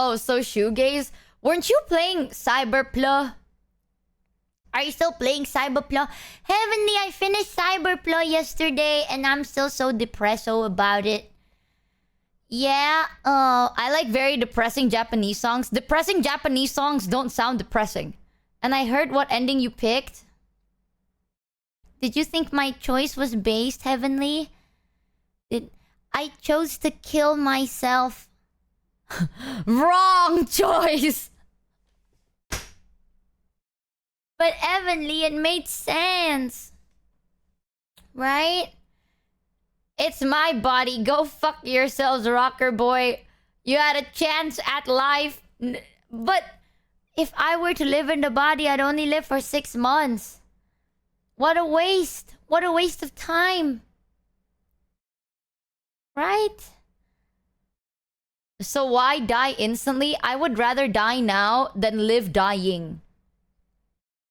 Oh, so shoegaze? Weren't you playing Cyberpunk? Are you still playing Cyberpunk? Heavenly, I finished Cyberpunk yesterday and I'm still so depressed about it. Yeah, I like very depressing Japanese songs. Depressing Japanese songs don't sound depressing. And I heard what ending you picked. Did you think my choice was based, Heavenly? I chose to kill myself. Wrong choice! But Heavenly, it made sense. Right? It's my body. Go fuck yourselves, rocker boy. You had a chance at life. But if I were to live in the body, I'd only live for 6 months. What a waste. What a waste of time. Right? So why die instantly? I would rather die now than live dying.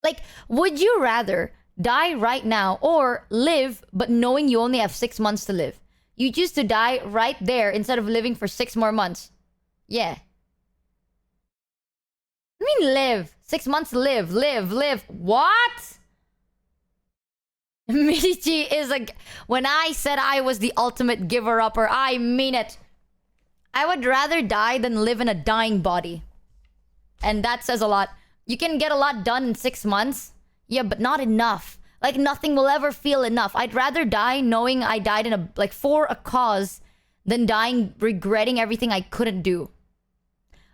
Like, would you rather die right now or live but knowing you only have 6 months to live? You choose to die right there instead of living for 6 more months. Yeah. I mean live. 6 months live. What? Michi is a... When I said I was the ultimate giver-upper, I mean it. I would rather die than live in a dying body. And that says a lot. You can get a lot done in 6 months. Yeah, but not enough. Like, nothing will ever feel enough. I'd rather die knowing I died in a... Like, for a cause than dying regretting everything I couldn't do.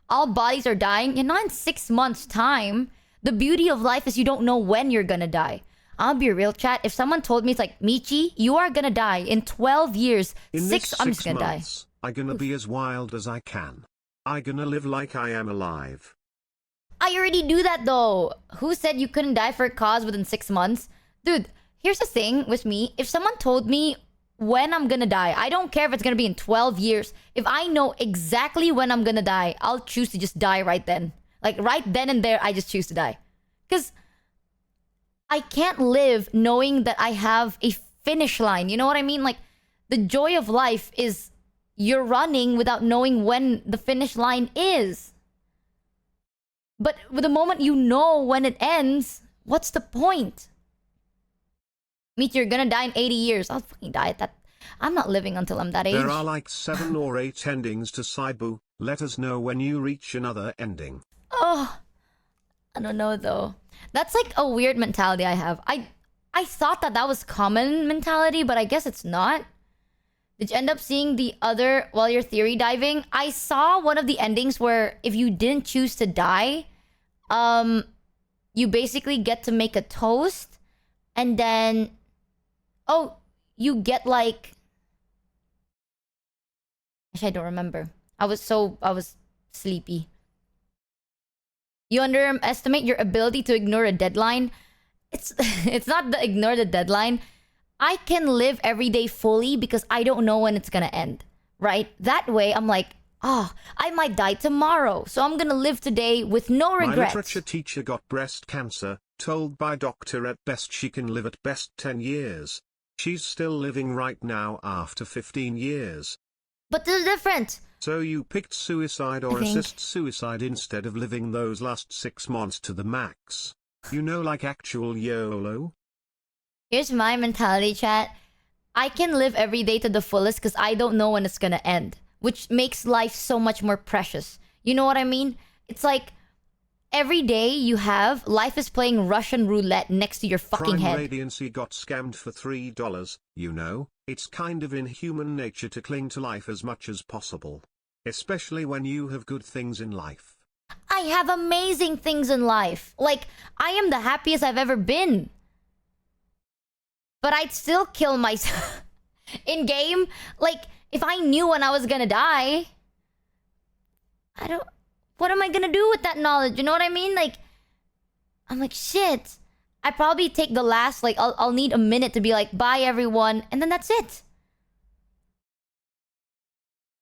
All bodies are dying. You're not in 6 months' time. The beauty of life is you don't know when you're gonna die. I'll be real, chat. If someone told me, it's like, Michi, you are gonna die in 12 years. In I'm just gonna die. I'm gonna be as wild as I can. I'm gonna live like I am alive. I already do that, though. Who said you couldn't die for a cause within 6 months? Dude, here's the thing with me. If someone told me when I'm gonna die, I don't care if it's gonna be in 12 years. If I know exactly when I'm gonna die, I'll choose to just die right then. Like, right then and there, I just choose to die. Because I can't live knowing that I have a finish line. You know what I mean? Like, the joy of life is you're running without knowing when the finish line is. But with the moment you know when it ends, what's the point? Meet, you're gonna die in 80 years. I'll fucking die at that. I'm not living until I'm that age. There are like 7 or 8 endings to Cybu. Let us know when you reach another ending. Oh, I don't know though. That's like a weird mentality I have. I thought that was common mentality, but I guess it's not. Did you end up seeing the other while you're theory diving? I saw one of the endings where if you didn't choose to die, you basically get to make a toast, and then, oh, you get like... Actually, I don't remember. I was sleepy. You underestimate your ability to ignore a deadline. It's not the ignore the deadline. I can live every day fully because I don't know when it's gonna end, right? That way, I'm like, I might die tomorrow, so I'm gonna live today with no regrets. My literature teacher got breast cancer, told by doctor at best she can live at best 10 years. She's still living right now after 15 years. But there's a difference. So you picked suicide or assist suicide instead of living those last 6 months to the max. You know, like actual YOLO? Here's my mentality, chat. I can live every day to the fullest because I don't know when it's gonna end. Which makes life so much more precious. You know what I mean? It's like, every day you have, life is playing Russian roulette next to your fucking head. Radiancy got scammed for $3, you know? It's kind of in human nature to cling to life as much as possible. Especially when you have good things in life. I have amazing things in life. Like, I am the happiest I've ever been. But I'd still kill myself. In game, like, if I knew when I was gonna die, what am I gonna do with that knowledge? You know what I mean? Like, I'm like, shit. I probably take the last, like, I'll need a minute to be like, bye everyone, and then that's it.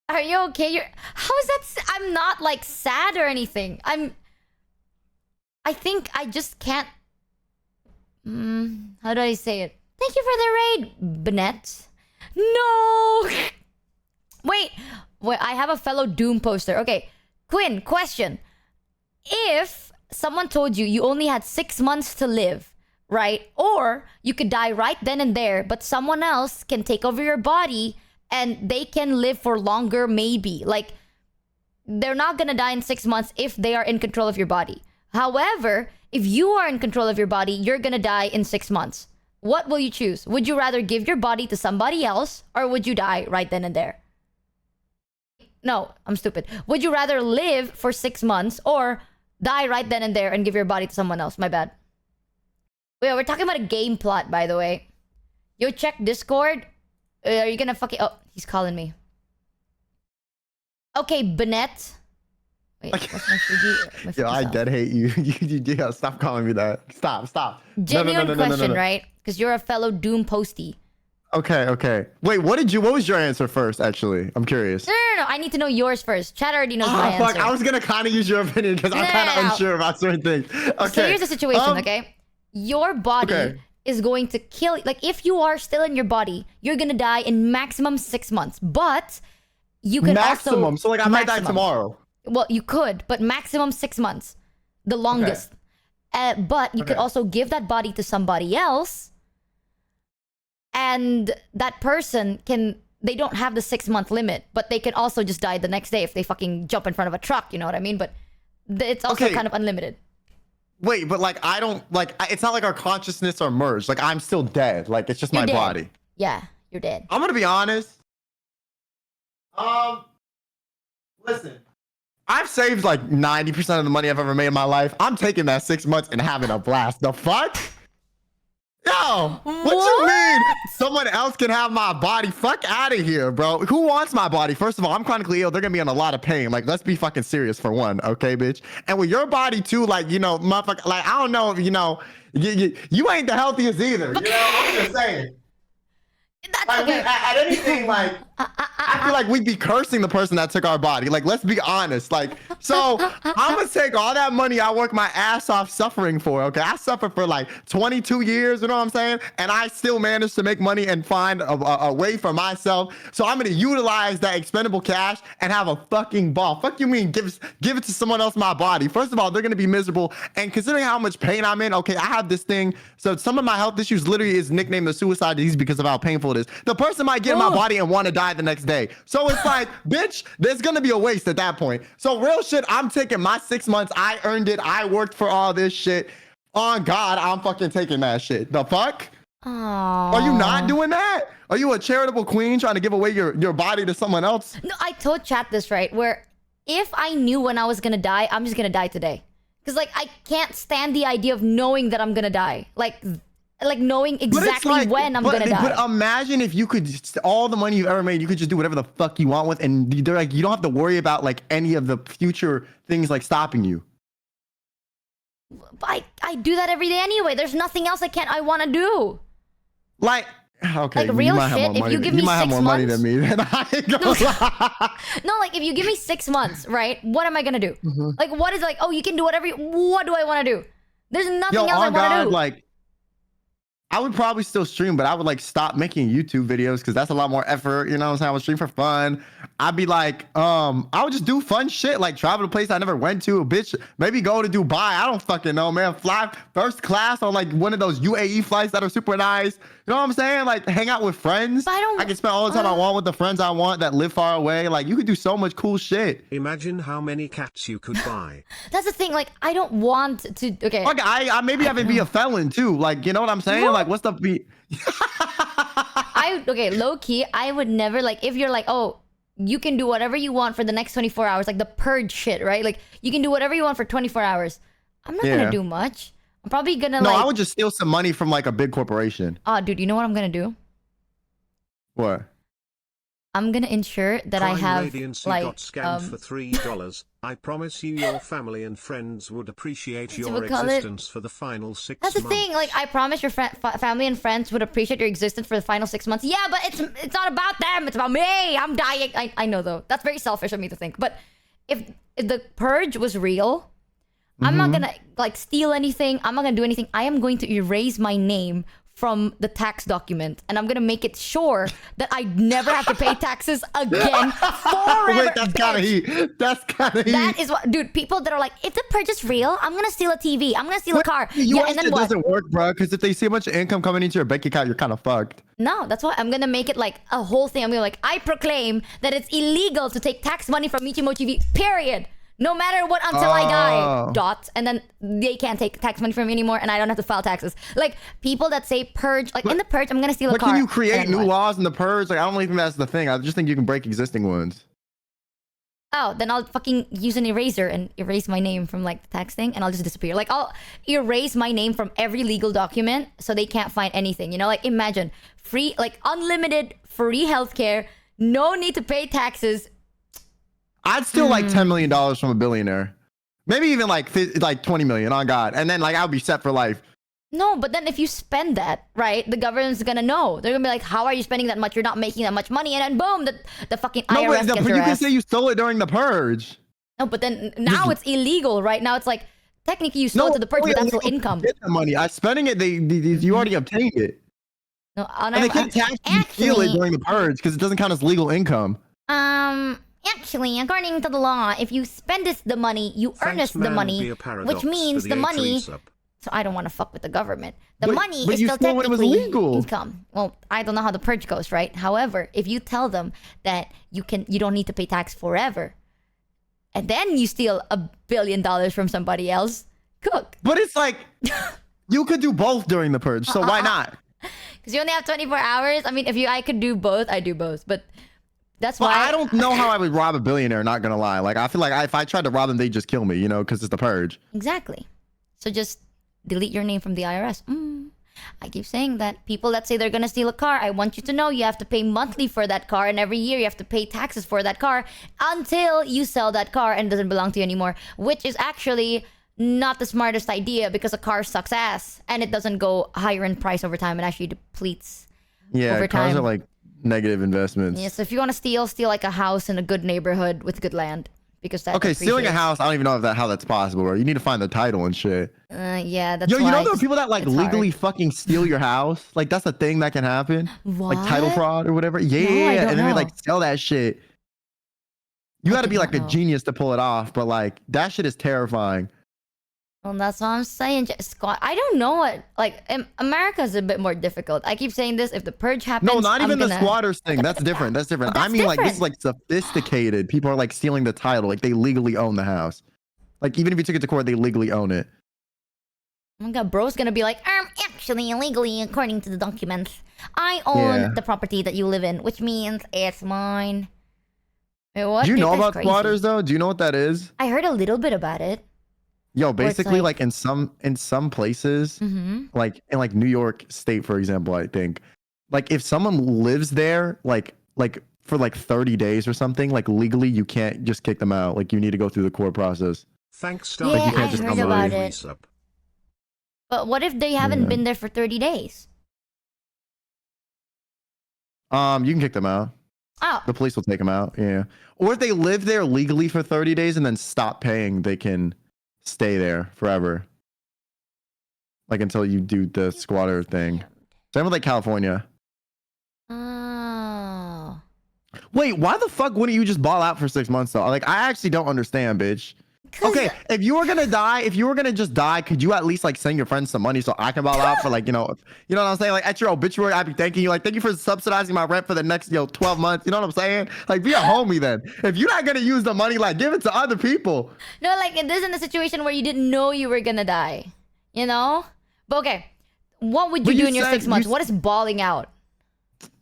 Are you okay? How is that? I'm not like sad or anything. I think I just can't. How do I say it? Thank you for the raid, Benet. No. Wait. I have a fellow Doom poster. Okay. Quinn, question. If someone told you you only had 6 months to live, right? Or you could die right then and there, but someone else can take over your body and they can live for longer, maybe. Like, they're not gonna die in 6 months if they are in control of your body. However, if you are in control of your body, you're gonna die in 6 months. What will you choose? Would you rather give your body to somebody else, or would you die right then and there? No, I'm stupid. Would you rather live for 6 months or die right then and there and give your body to someone else? My bad. Wait, we're talking about a game plot, by the way. Yo, check Discord. Are you gonna fucking... Oh, he's calling me. Okay, Benet. Wait, what's my Fuji? Yo, I dead hate you. Yeah, stop calling me that. Stop. Genuine question, right? Because you're a fellow Doom postie. Okay. Wait, what was your answer first, actually? I'm curious. No. I need to know yours first. Chat already knows my fuck. answer. I was gonna kind of use your opinion because I'm kind of unsure about certain things. Okay. So here's the situation, okay? Your body is going to kill... Like, if you are still in your body, you're gonna die in maximum 6 months. But you can maximum. So, like, I might die tomorrow. Well, you could, but maximum 6 months. The longest. But you could also give that body to somebody else. And that person can... They don't have the 6 month limit, but they can also just die the next day if they fucking jump in front of a truck, you know what I mean? But it's also kind of unlimited. Wait, but like, I don't... Like, it's not like our consciousness are merged. Like, I'm still dead. Like, it's just my body. Yeah, you're dead. I'm gonna be honest. Listen. I've saved like 90% of the money I've ever made in my life. I'm taking that 6 months and having a blast. The fuck? Yo, what you mean? Someone else can have my body? Fuck out of here, bro. Who wants my body? First of all, I'm chronically ill. They're gonna be in a lot of pain. Like, let's be fucking serious for one, okay, bitch? And with your body too, like, you know, motherfucker, like, I don't know if, you know, you ain't the healthiest either. You know, I'm just saying. That's like, okay. at anything, like, I feel like we'd be cursing the person that took our body. Like, let's be honest. Like, so I'm gonna take all that money I work my ass off suffering for, okay? I suffered for like 22 years, you know what I'm saying? And I still managed to make money and find a way for myself. So I'm gonna utilize that expendable cash and have a fucking ball. Fuck you mean give it to someone else my body? First of all, they're gonna be miserable. And considering how much pain I'm in, okay, I have this thing. So some of my health issues literally is nicknamed the suicide disease because of how painful it is. The person might get in my body and want to die the next day. So it's like, bitch, there's gonna be a waste at that point. So real shit, I'm taking my 6 months. I earned it. I worked for all this shit. On God, I'm fucking taking that shit. The fuck? Aww. Are you not doing that? Are you a charitable queen trying to give away your body to someone else? No, I told chat this, right? Where if I knew when I was gonna die, I'm just gonna die today. Because, like, I can't stand the idea of knowing that I'm gonna die. Like knowing exactly when I'm gonna die. But imagine if you could just, all the money you've ever made, you could just do whatever the fuck you want with, and they're like, you don't have to worry about like any of the future things like stopping you. I do that every day anyway. There's nothing else I want to do. Like, okay, like real shit. If you give me 6 months, have more money than me. Then I ain't gonna lie. No, like if you give me 6 months, right? What am I gonna do? Like, what is like? Oh, you can do whatever. What do I want to do? There's nothing else I want to do. Like, I would probably still stream, but I would like stop making YouTube videos because that's a lot more effort. You know what I'm saying? I would stream for fun. I'd be like, I would just do fun shit, like travel to a place I never went to. Bitch, maybe go to Dubai. I don't fucking know, man. Fly first class on like one of those UAE flights that are super nice. You know what I'm saying? Like hang out with friends. I can spend all the time I want with the friends I want that live far away. Like you could do so much cool shit. Imagine how many cats you could buy. That's the thing. Like I don't want to. Okay. Like I maybe I would be a felon too. Like you know what I'm saying? What? Like what's the be? Okay, low key. I would never like if you're like, oh, you can do whatever you want for the next 24 hours, like the Purge shit, right? Like you can do whatever you want for 24 hours. I'm not gonna do much. I'm probably gonna I would just steal some money from like a big corporation. Oh, dude, you know what I'm gonna do? What? I'm gonna ensure that I have like got scammed for $3. I promise you, your family and friends would appreciate your existence for the final 6 months. That's the thing. Like, I promise your family and friends would appreciate your existence for the final 6 months. Yeah, but it's not about them. It's about me. I'm dying. I know though. That's very selfish of me to think. But if the Purge was real, I'm not gonna like steal anything. I'm not gonna do anything. I am going to erase my name from the tax document, and I'm gonna make it sure that I never have to pay taxes again forever. Wait, that's kind of heat. That's kind of heat. That is what, dude. People that are like, if the purge is real, I'm gonna steal a TV. I'm gonna steal a car. Yeah, and then it what? doesn't work, bro. Because if they see a bunch of income coming into your bank account, you're kind of fucked. No, that's why I'm gonna make it like a whole thing. I'm gonna like, I proclaim that it's illegal to take tax money from Michi Mochievee. Period. No matter what, until I die. Dot. And then they can't take tax money from me anymore, and I don't have to file taxes. Like people that say purge, like in the purge, I'm gonna steal a car. But can you create new laws in the purge? Like I don't even think that's the thing. I just think you can break existing ones. Oh, then I'll fucking use an eraser and erase my name from like the tax thing, and I'll just disappear. Like I'll erase my name from every legal document so they can't find anything. You know, like imagine free, like unlimited free healthcare, no need to pay taxes. I'd steal like $10 million from a billionaire, maybe even like 20 million. On God, and then like I'll be set for life. No, but then if you spend that, right, the government's gonna know. They're gonna be like, "How are you spending that much? You're not making that much money." And then boom, the fucking IRS but gets you your can ass. say you stole it during the purge. No, but then now it's illegal, right? Now it's like technically you stole it to the purge, but that's still income. Get the money. I spending it. You already obtained it. No, and they can't tax you steal it during the purge because it doesn't count as legal income. Actually, according to the law, if you spend the money, you earn the money, which means the money. So I don't want to fuck with the government. The money is still technically income. Well, I don't know how the purge goes, right? However, if you tell them that you don't need to pay tax forever, and then you steal $1 billion from somebody else, cook. But it's like you could do both during the purge, so why not? Because you only have 24 hours. I mean, I could do both, I do both. But that's why I don't know how I would rob a billionaire. Not gonna lie, like I feel like if I tried to rob them, they'd just kill me, you know, because it's the purge. Exactly. So just delete your name from the IRS. I keep saying that. People that say they're gonna steal a car, I want you to know you have to pay monthly for that car, and every year you have to pay taxes for that car until you sell that car and it doesn't belong to you anymore, which is actually not the smartest idea because a car sucks ass and it doesn't go higher in price over time. It actually depletes over time. Cars are like negative investments. Yeah, so if you want to steal like a house in a good neighborhood with good land. Because that stealing a house, I don't even know how that's possible, bro. You need to find the title and shit. Yeah, that's you know there are people that like legally fucking steal your house? Like that's a thing that can happen. What? Like title fraud or whatever. Yeah, and then they like sell that shit. You got to be like a genius to pull it off, but like that shit is terrifying. Well, that's what I'm saying. Squad. I don't know what. Like, America's a bit more difficult. I keep saying this. If the purge happens, no, not even the squatters thing. That's different. That's different. I mean, like this is like sophisticated. People are like stealing the title. Like they legally own the house. Like even if you took it to court, they legally own it. Oh my god, bro's gonna be like, actually, illegally, according to the documents, I own the property that you live in, which means it's mine. Wait, what? Do you know about squatters though? Do you know what that is? I heard a little bit about it. Yo, basically, like in some places, like in like New York State, for example, I think, like if someone lives there, like for like 30 days or something, like legally you can't just kick them out. Like you need to go through the court process. Thanks, yeah, like, I heard about it. But what if they haven't been there for 30 days? You can kick them out. Oh. The police will take them out. Yeah. Or if they live there legally for 30 days and then stop paying, they can stay there forever, like until you do the squatter thing. Same with like California. Oh. Wait, why the fuck wouldn't you just ball out for 6 months though? Like I actually don't understand, bitch. Okay, if you were gonna just die, could you at least like send your friends some money so I can ball out for like, you know what I'm saying? Like at your obituary, I'd be thanking you, like thank you for subsidizing my rent for the next 12 months. You know what I'm saying? Like be a homie then. If you're not gonna use the money, like give it to other people. No, like this in a situation where you didn't know you were gonna die, you know? But okay, what would you do in your 6 months? What is balling out?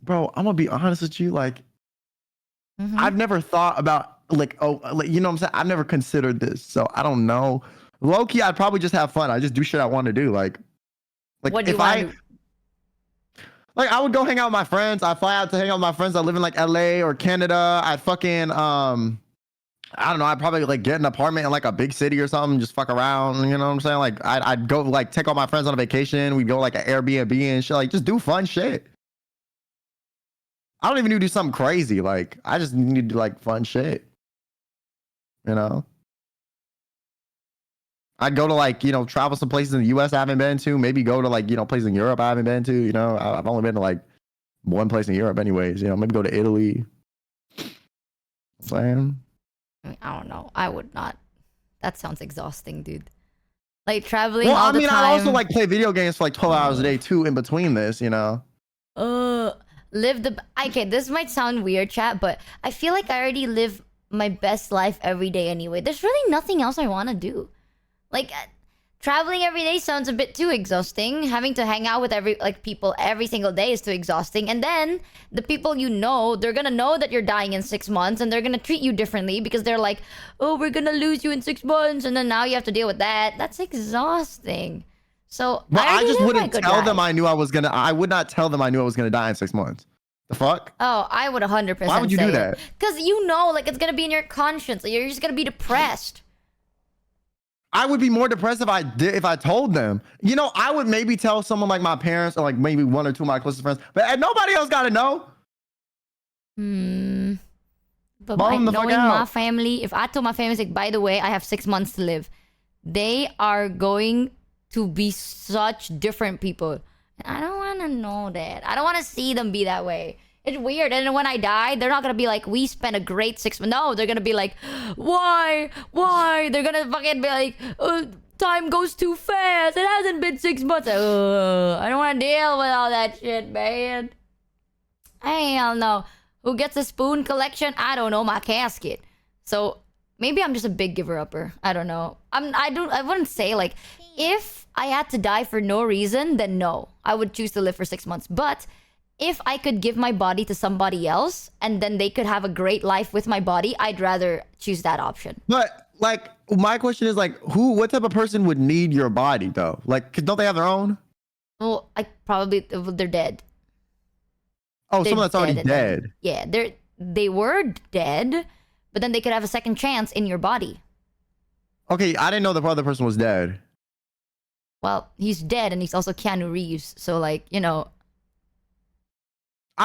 Bro, I'm gonna be honest with you, like I've never thought about like you know what I'm saying? I've never considered this, so I don't know. Low-key, I'd probably just have fun. I just do shit I want to do. Like what do if I I would go hang out with my friends. I fly out to hang out with my friends that live in like LA or Canada. I'd fucking I don't know. I'd probably like get an apartment in like a big city or something, just fuck around. You know what I'm saying? Like I'd go like take all my friends on a vacation. We'd go like an Airbnb and shit. Like just do fun shit. I don't even need to do something crazy. Like I just need to do like fun shit. You know? I'd go to like, travel some places in the US I haven't been to. Maybe go to like, places in Europe I haven't been to. I've only been to like one place in Europe anyways. Maybe go to Italy. Saying. I don't know. I would not. That sounds exhausting, dude. Like traveling well, all the time. I also like play video games for like 12 hours a day too in between this, Live the... Okay, this might sound weird, chat, but I feel like I already live my best life every day anyway. There's really nothing else I want to do. Like, traveling every day sounds a bit too exhausting. Having to hang out with people every single day is too exhausting. And then, the people they're gonna know that you're dying in 6 months, and they're gonna treat you differently because they're like, oh, we're gonna lose you in 6 months, and then now you have to deal with that. That's exhausting. So, well, I just wouldn't tell them I would not tell them I knew I was gonna die in 6 months. The fuck? Oh, I would 100% Why would you do that? Because it's gonna be in your conscience. You're just gonna be depressed. I would be more depressed if I told them. I would maybe tell someone like my parents or like maybe one or two of my closest friends, but nobody else got to know. But knowing my family, if I told my family, like, by the way, I have 6 months to live, they are going to be such different people. And I don't want to know that. I don't want to see them be that way. It's weird. And then when I die, they're not going to be like, we spent a great 6 months. No, they're going to be like, why? They're going to fucking be like, time goes too fast. It hasn't been 6 months. I don't want to deal with all that shit, man. Hell no. Who gets a spoon collection? I don't know. My casket. So maybe I'm just a big giver-upper. I don't know. I wouldn't say like, if I had to die for no reason, then no. I would choose to live for 6 months. But if I could give my body to somebody else and then they could have a great life with my body, I'd rather choose that option. But like, my question is like, what type of person would need your body though? Like, don't they have their own? Well, they're dead. Oh, someone that's already dead. Yeah, they were dead, but then they could have a second chance in your body. Okay, I didn't know the other person was dead. Well, he's dead and he's also Keanu Reeves. So like, I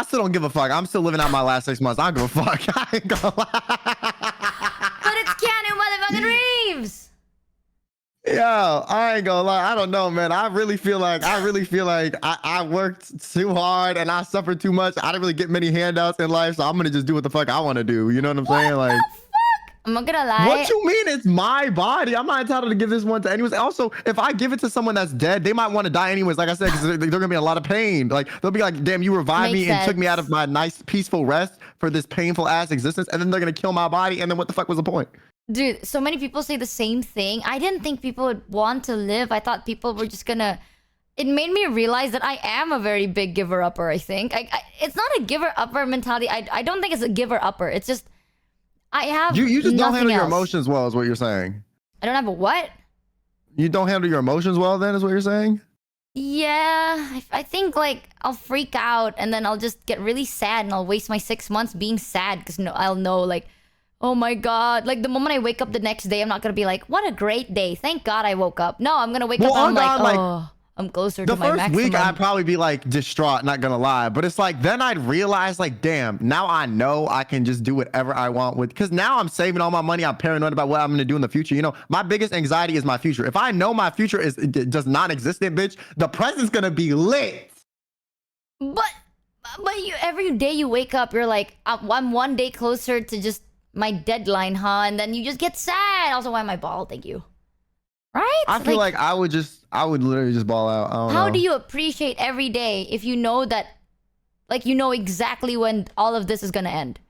still don't give a fuck. I'm still living out my last 6 months. I don't give a fuck. I ain't gonna lie. But it's Keanu motherfucking Reeves. Yo, I ain't gonna lie. I don't know, man. I really feel like I worked too hard and I suffered too much. I didn't really get many handouts in life, so I'm gonna just do what the fuck I want to do. You know what I'm saying? Like, I'm not gonna lie. what you mean it's my body? I'm not entitled to give this one to anyone. Also, if I give it to someone that's dead, they might want to die anyways. Like I said, because they're gonna be in a lot of pain. Like they'll be like, damn, you revived me and took me out of my nice, peaceful rest for this painful ass existence, and then they're gonna kill my body, and then what the fuck was the point? Dude, so many people say the same thing. I didn't think people would want to live. I thought people were just gonna... It made me realize that I am a very big giver-upper, I think. It's not a giver-upper mentality. I don't think it's a giver-upper. It's just... I have You just don't handle else. your emotions well, is what you're saying. I don't have a what? You don't handle your emotions well, then, is what you're saying? Yeah, I think, like, I'll freak out, and then I'll just get really sad, and I'll waste my 6 months being sad, because I'll know, like... Oh my god. Like, the moment I wake up the next day, I'm not gonna be like, what a great day. Thank God I woke up. No, I'm gonna wake up and I'm like, oh, I'm closer to my maximum. The first week, I'd probably be, like, distraught, not gonna lie. But it's like, then I'd realize, like, damn, now I know I can just do whatever I want with... Because now I'm saving all my money. I'm paranoid about what I'm gonna do in the future. My biggest anxiety is my future. If I know my future is just non-existent, bitch, the present's gonna be lit. But every day you wake up, you're like, I'm one day closer to just... my deadline, huh? And then you just get sad. Also, why am I bald? Thank you. Right? I feel like I would literally just ball out. I don't know. How do you appreciate every day if you know that, like, you know exactly when all of this is gonna end?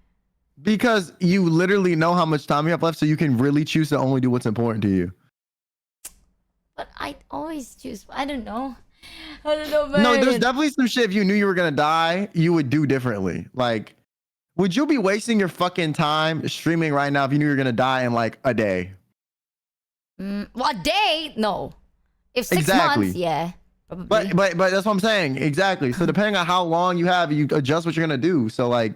Because you literally know how much time you have left, so you can really choose to only do what's important to you. But I always choose. I don't know. I don't know, man. No, there's definitely some shit. If you knew you were gonna die, you would do differently. Like, would you be wasting your fucking time streaming right now if you knew you were gonna die in like a day? Well, a day? No. If 6 months, yeah. Probably. But that's what I'm saying. Exactly. So depending on how long you have, you adjust what you're gonna do. So like,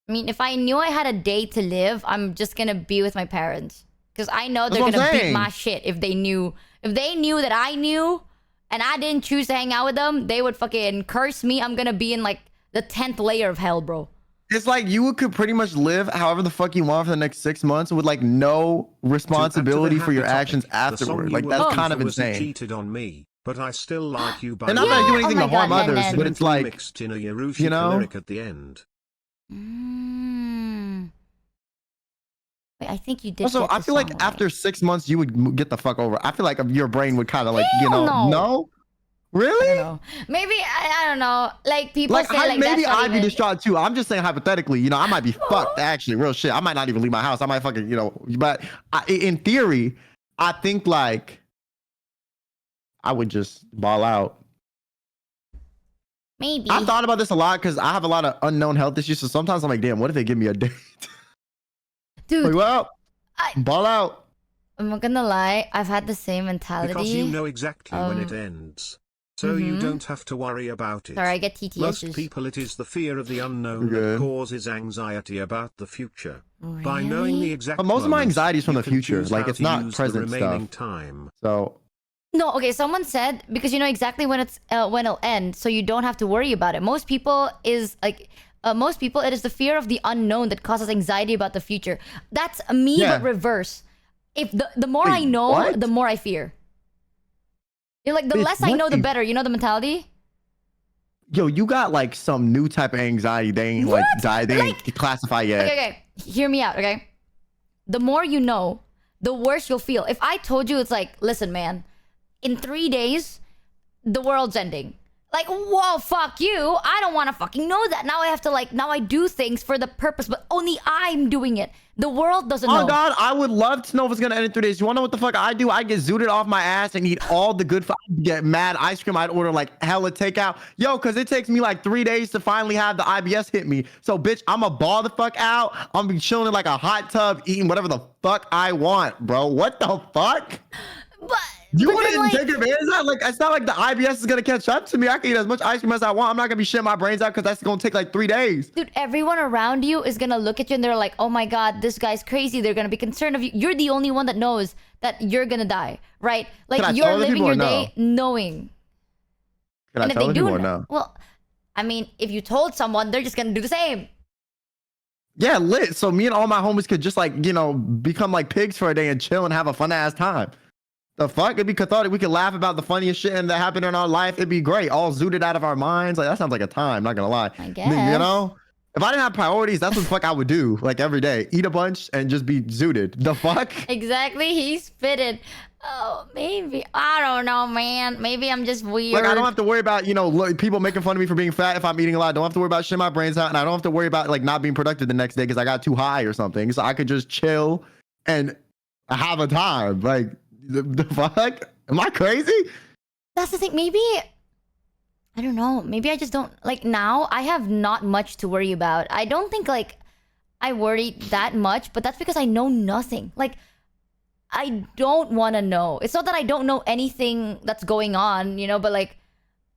I mean, if I knew I had a day to live, I'm just gonna be with my parents because I know they're gonna beat my shit if they knew. If they knew that I knew and I didn't choose to hang out with them, they would fucking curse me. I'm gonna be in like the 10th layer of hell, bro. It's like you could pretty much live however the fuck you want for the next 6 months with like no responsibility for your actions afterward. Like that's kind of insane. Cheated on me, but I still like you by and I'm not doing anything to harm others, but it's like mixed in a you know lyric at the end. Wait, I think you did. Also, I feel like after 6 months you would get the fuck over. I feel like your brain would kind of like no. Really? I don't know. Maybe I don't know. Like people say, like maybe I'd be distraught too. I'm just saying hypothetically. You know, I might be fucked. Actually, real shit. I might not even leave my house. I might fucking But in theory, I think like I would just ball out. Maybe. I thought about this a lot because I have a lot of unknown health issues. So sometimes I'm like, damn, what if they give me a date? Dude, like, well, ball out. I'm not gonna lie. I've had the same mentality. Because you know exactly when it ends. So you don't have to worry about it. Sorry, I get TTS. Most people, it is the fear of the unknown that causes anxiety about the future. Really? By knowing the exact But most of my anxiety is from the you can future. choose Like how it's to not use present the remaining stuff. time. So No, okay. Someone said because you know exactly when it'll end, so you don't have to worry about it. Most people is like. Most people, it is the fear of the unknown that causes anxiety about the future. That's me, but reverse. If the more I know, the more I fear. You're like the less I know, the better. You know the mentality? Yo, you got like some new type of anxiety. They ain't like died. They ain't classified yet. Okay. Hear me out, okay? The more you know, the worse you'll feel. If I told you, it's like, listen, man, in 3 days, the world's ending. Like, whoa, fuck you. I don't want to fucking know that. Now I have to now I do things for the purpose, but only I'm doing it. The world doesn't know. Oh, God, I would love to know if it's going to end in 3 days. You want to know what the fuck I do? I get zooted off my ass and eat all the good food. Get mad ice cream. I'd order like hella takeout. Yo, because it takes me like 3 days to finally have the IBS hit me. So, bitch, I'm going to ball the fuck out. I'm going to be chilling in like a hot tub, eating whatever the fuck I want, bro. What the fuck? You wouldn't take advantage of that? Like, it's not like the IBS is going to catch up to me. I can eat as much ice cream as I want. I'm not going to be shitting my brains out because that's going to take like 3 days. Dude, everyone around you is going to look at you and they're like, oh my God, this guy's crazy. They're going to be concerned of you. You're the only one that knows that you're going to die, right? Like, you're living your day knowing. Can I tell people or no? Well, I mean, if you told someone, they're just going to do the same. Yeah, lit. So me and all my homies could just like, become like pigs for a day and chill and have a fun ass time. The fuck? It'd be cathartic. We could laugh about the funniest shit that happened in our life. It'd be great. All zooted out of our minds. Like, that sounds like a time, not gonna lie. I guess. You know? If I didn't have priorities, that's what the fuck I would do. Like every day. Eat a bunch and just be zooted. The fuck? Exactly. He's fitted. Oh, maybe. I don't know, man. Maybe I'm just weird. Like, I don't have to worry about, people making fun of me for being fat if I'm eating a lot. I don't have to worry about shitting my brains out. And I don't have to worry about, like, not being productive the next day because I got too high or something. So I could just chill and have a time. Like, the fuck? Am I crazy? That's the thing. Maybe, I don't know. Maybe I just don't, like, now I have not much to worry about. I don't think, like, I worry that much, but that's because I know nothing. Like, I don't want to know. It's not that I don't know anything that's going on, but, like,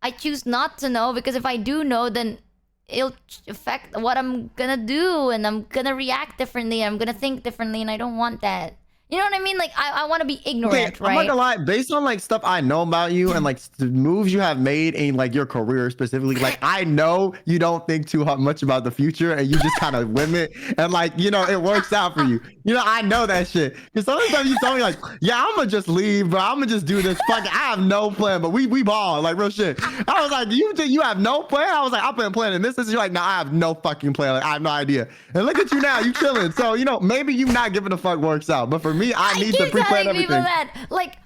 I choose not to know because if I do know, then it'll affect what I'm gonna do and I'm gonna react differently. I'm gonna think differently and I don't want that. You know what I mean? Like, I want to be ignorant, right? I'm not gonna lie. Based on, like, stuff I know about you and, like, the moves you have made in, like, your career specifically, like, I know you don't think too much about the future and you just kind of limit and, like, it works out for you. I know that shit. Because sometimes you tell me, like, yeah, I'm gonna just leave, bro. I'm gonna just do this. Fuck, I have no plan, but we ball, like, real shit. I was like, you have no plan? I was like, I've been planning this. You're like, no, I have no fucking plan. Like, I have no idea. And look at you now. You chilling. So, maybe you not giving a fuck works out. But for me, I need to pre-plan everything. People that, like,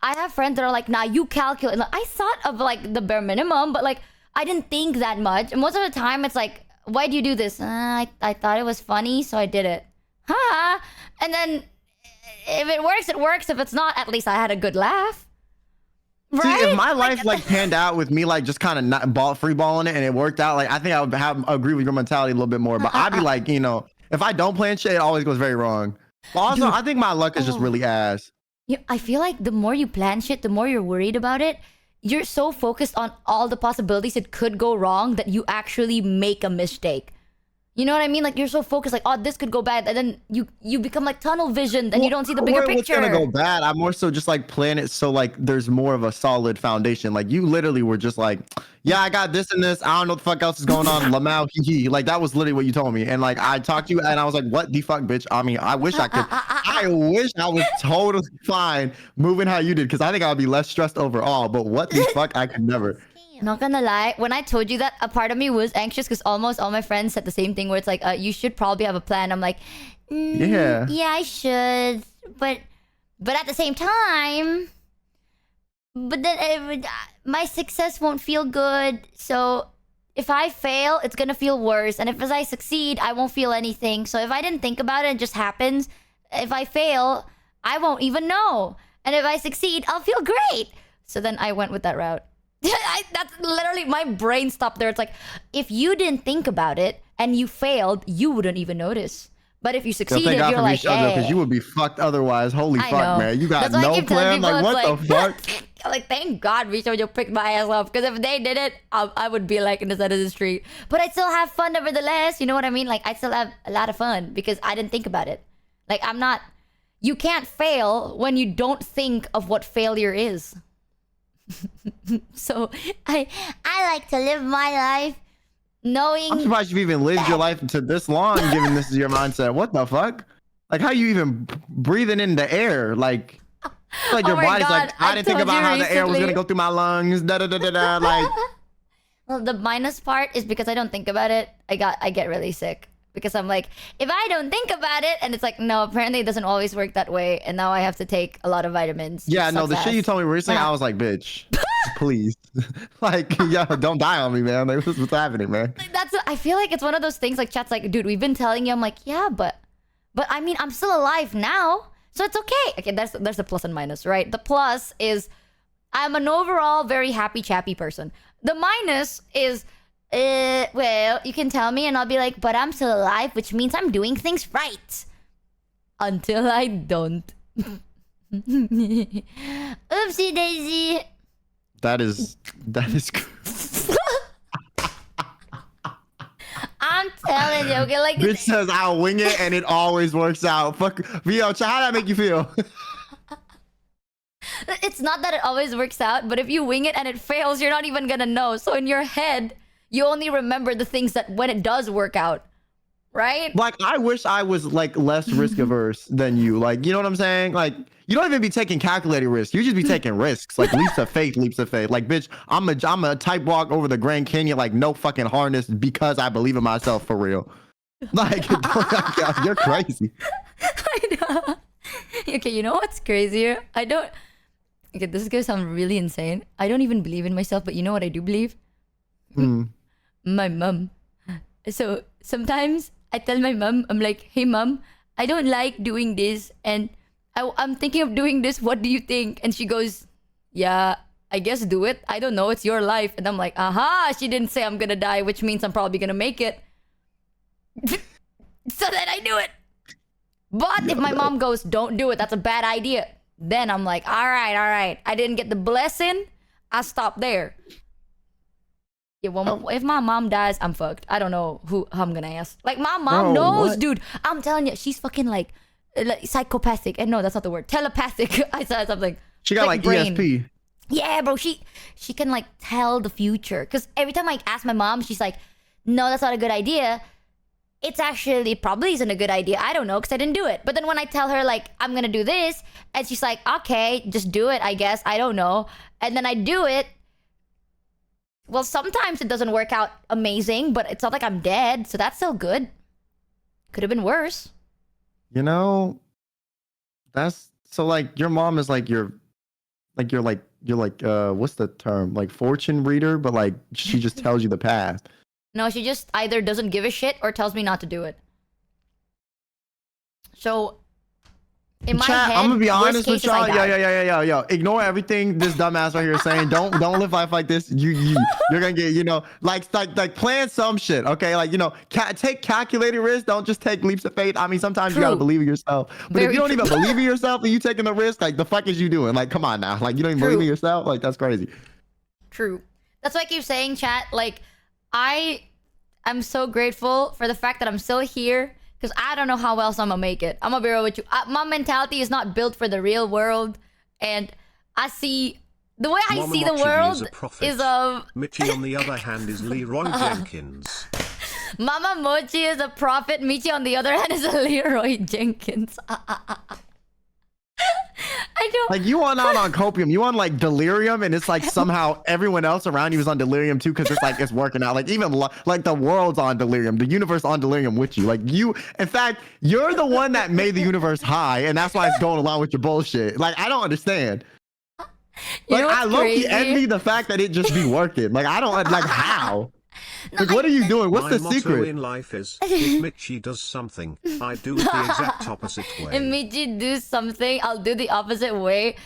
I have friends that are like, nah, you calculate. Like, I thought of, like, the bare minimum, but, like, I didn't think that much. And most of the time, it's like, why do you do this? I thought it was funny, so I did it. Ha! And then, if it works, it works. If it's not, at least I had a good laugh. Right? See, if my life, like, panned out with me, like, just kind of not free balling it and it worked out, like, I think I would agree with your mentality a little bit more. But I'd be like, if I don't plan shit, it always goes very wrong. But also, dude, I think my luck is just really ass. I feel like the more you plan shit, the more you're worried about it. You're so focused on all the possibilities it could go wrong that you actually make a mistake. You know what I mean? Like you're so focused, like, oh, this could go bad, and then you become like tunnel vision, and you don't see the bigger What's picture. gonna go bad? I'm more so just like plan it so like there's more of a solid foundation. Like you literally were just like, yeah, I got this and this. I don't know what the fuck else is going on. Lamau, hee hee. Like that was literally what you told me. And like I talked to you, and I was like, what the fuck, bitch? I mean, I wish I could. I wish I was totally fine moving how you did, because I think I would be less stressed overall. But what the fuck, I could never. Not gonna lie, when I told you that, a part of me was anxious because almost all my friends said the same thing where it's like, you should probably have a plan. I'm like, yeah, I should, but at the same time, but then my success won't feel good. So if I fail, it's gonna feel worse, and if as I succeed, I won't feel anything. So if I didn't think about it, it just happens. If I fail, I won't even know, and if I succeed, I'll feel great. So then I went with that route. That's literally, my brain stopped there. It's like, if you didn't think about it and you failed, you wouldn't even notice. But if you succeeded, you're like, hey. Because you would be fucked otherwise. Holy fuck, man. You got no plan. Like, what the fuck? Like, thank God Michi picked my ass up. Because if they did it, I would be like in the side of the street. But I still have fun nevertheless. You know what I mean? Like, I still have a lot of fun because I didn't think about it. Like, I'm not... You can't fail when you don't think of what failure is. So I like to live my life knowing. I'm surprised you've even lived your life to this long, given this is your mindset. What the fuck? Like, how you even breathing in the air? Like your body's like, I didn't think about how the air was gonna go through my lungs. Da da da da da. Like, well, the minus part is because I don't think about it. I get really sick. Because I'm like, if I don't think about it, and it's like, no, apparently it doesn't always work that way, and now I have to take a lot of vitamins. Yeah, no, the shit you told me recently, I was like, bitch, please, like, yeah, don't die on me, man. Like, what's happening, man? I feel like it's one of those things. Like, chat's like, dude, we've been telling you. I'm like, yeah, but I mean, I'm still alive now, so it's okay. Okay, there's the plus and minus, right? The plus is I'm an overall very happy, chappy person. The minus is. Well, you can tell me and I'll be like, but I'm still alive, which means I'm doing things right. Until I don't. Oopsie daisy. That is I'm telling you, okay, like bitch says I'll wing it and it always works out. Fuck, Vio, how that make you feel? It's not that it always works out, but if you wing it and it fails, you're not even gonna know. So in your head, you only remember the things that when it does work out, right? Like, I wish I was like less risk averse than you. Like, you know what I'm saying? Like, you don't even be taking calculated risks. You just be taking risks. Like leaps of faith. Like, bitch, I'm a type walk over the Grand Canyon like no fucking harness because I believe in myself for real. Like, you're crazy. I know. Okay, you know what's crazier? Okay, this is gonna sound really insane. I don't even believe in myself, but you know what I do believe? My mom. So sometimes I tell my mom, I'm like, hey mom, I don't like doing this and I'm thinking of doing this. What do you think? And she goes, yeah, I guess do it. I don't know. It's your life. And I'm like, aha, she didn't say I'm gonna die, which means I'm probably gonna make it. So then I do it. But if my mom goes, don't do it, that's a bad idea, then I'm like, all right. I didn't get the blessing. I stop there. Yeah, well, if my mom dies, I'm fucked. I don't know who I'm gonna ask. Like, my mom knows, dude. I'm telling you, she's fucking like psychopathic. And no, that's not the word. Telepathic. I said something. She got like brain. ESP. Yeah, bro. She can like tell the future. Because every time I ask my mom, she's like, no, that's not a good idea. It's actually probably isn't a good idea. I don't know because I didn't do it. But then when I tell her like, I'm gonna do this, and she's like, okay, just do it, I guess. I don't know. And then I do it. Well, sometimes it doesn't work out amazing, but it's not like I'm dead, so that's still good. Could have been worse. You know, that's so like your mom is like you're like what's the term? Like fortune reader, but like she just tells you the path. No, she just either doesn't give a shit or tells me not to do it. So in my head, I'm gonna be honest with y'all. Yo. Yo. Ignore everything this dumbass right here is saying. Don't live life like this. You're gonna get, you know, like plan some shit. Okay, like, you know, take calculated risks. Don't just take leaps of faith. I mean, sometimes you gotta believe in yourself. But if you don't even believe in yourself and you taking the risk, like the fuck is you doing? Like, come on now. Like, you don't even believe in yourself. Like, that's crazy. True. That's why I keep saying, chat. Like, I I'm so grateful for the fact that I'm still here. Because I don't know how else I'm gonna make it. I'm gonna be real with you. My mentality is not built for the real world. And I see... The way I Mama see the Mochievee world is Michi, on the other hand, is Leroy Jenkins. Mama Mochi is a prophet. Michi, on the other hand, is a Leroy Jenkins. I don't... Like, you on out on copium, you on like delirium, and it's like somehow everyone else around you is on delirium too, because it's like it's working out. Like, even like the world's on delirium, the universe on delirium with you. Like, you, in fact, you're the one that made the universe high, and that's why it's going along with your bullshit. Like, I don't understand. Like, I low-key envy the fact that it just be working. Like, I don't like how. Like, what are you doing? What's the secret? My motto in life is, if Michi does something, I do it the exact opposite way. If Michi do something, I'll do the opposite way.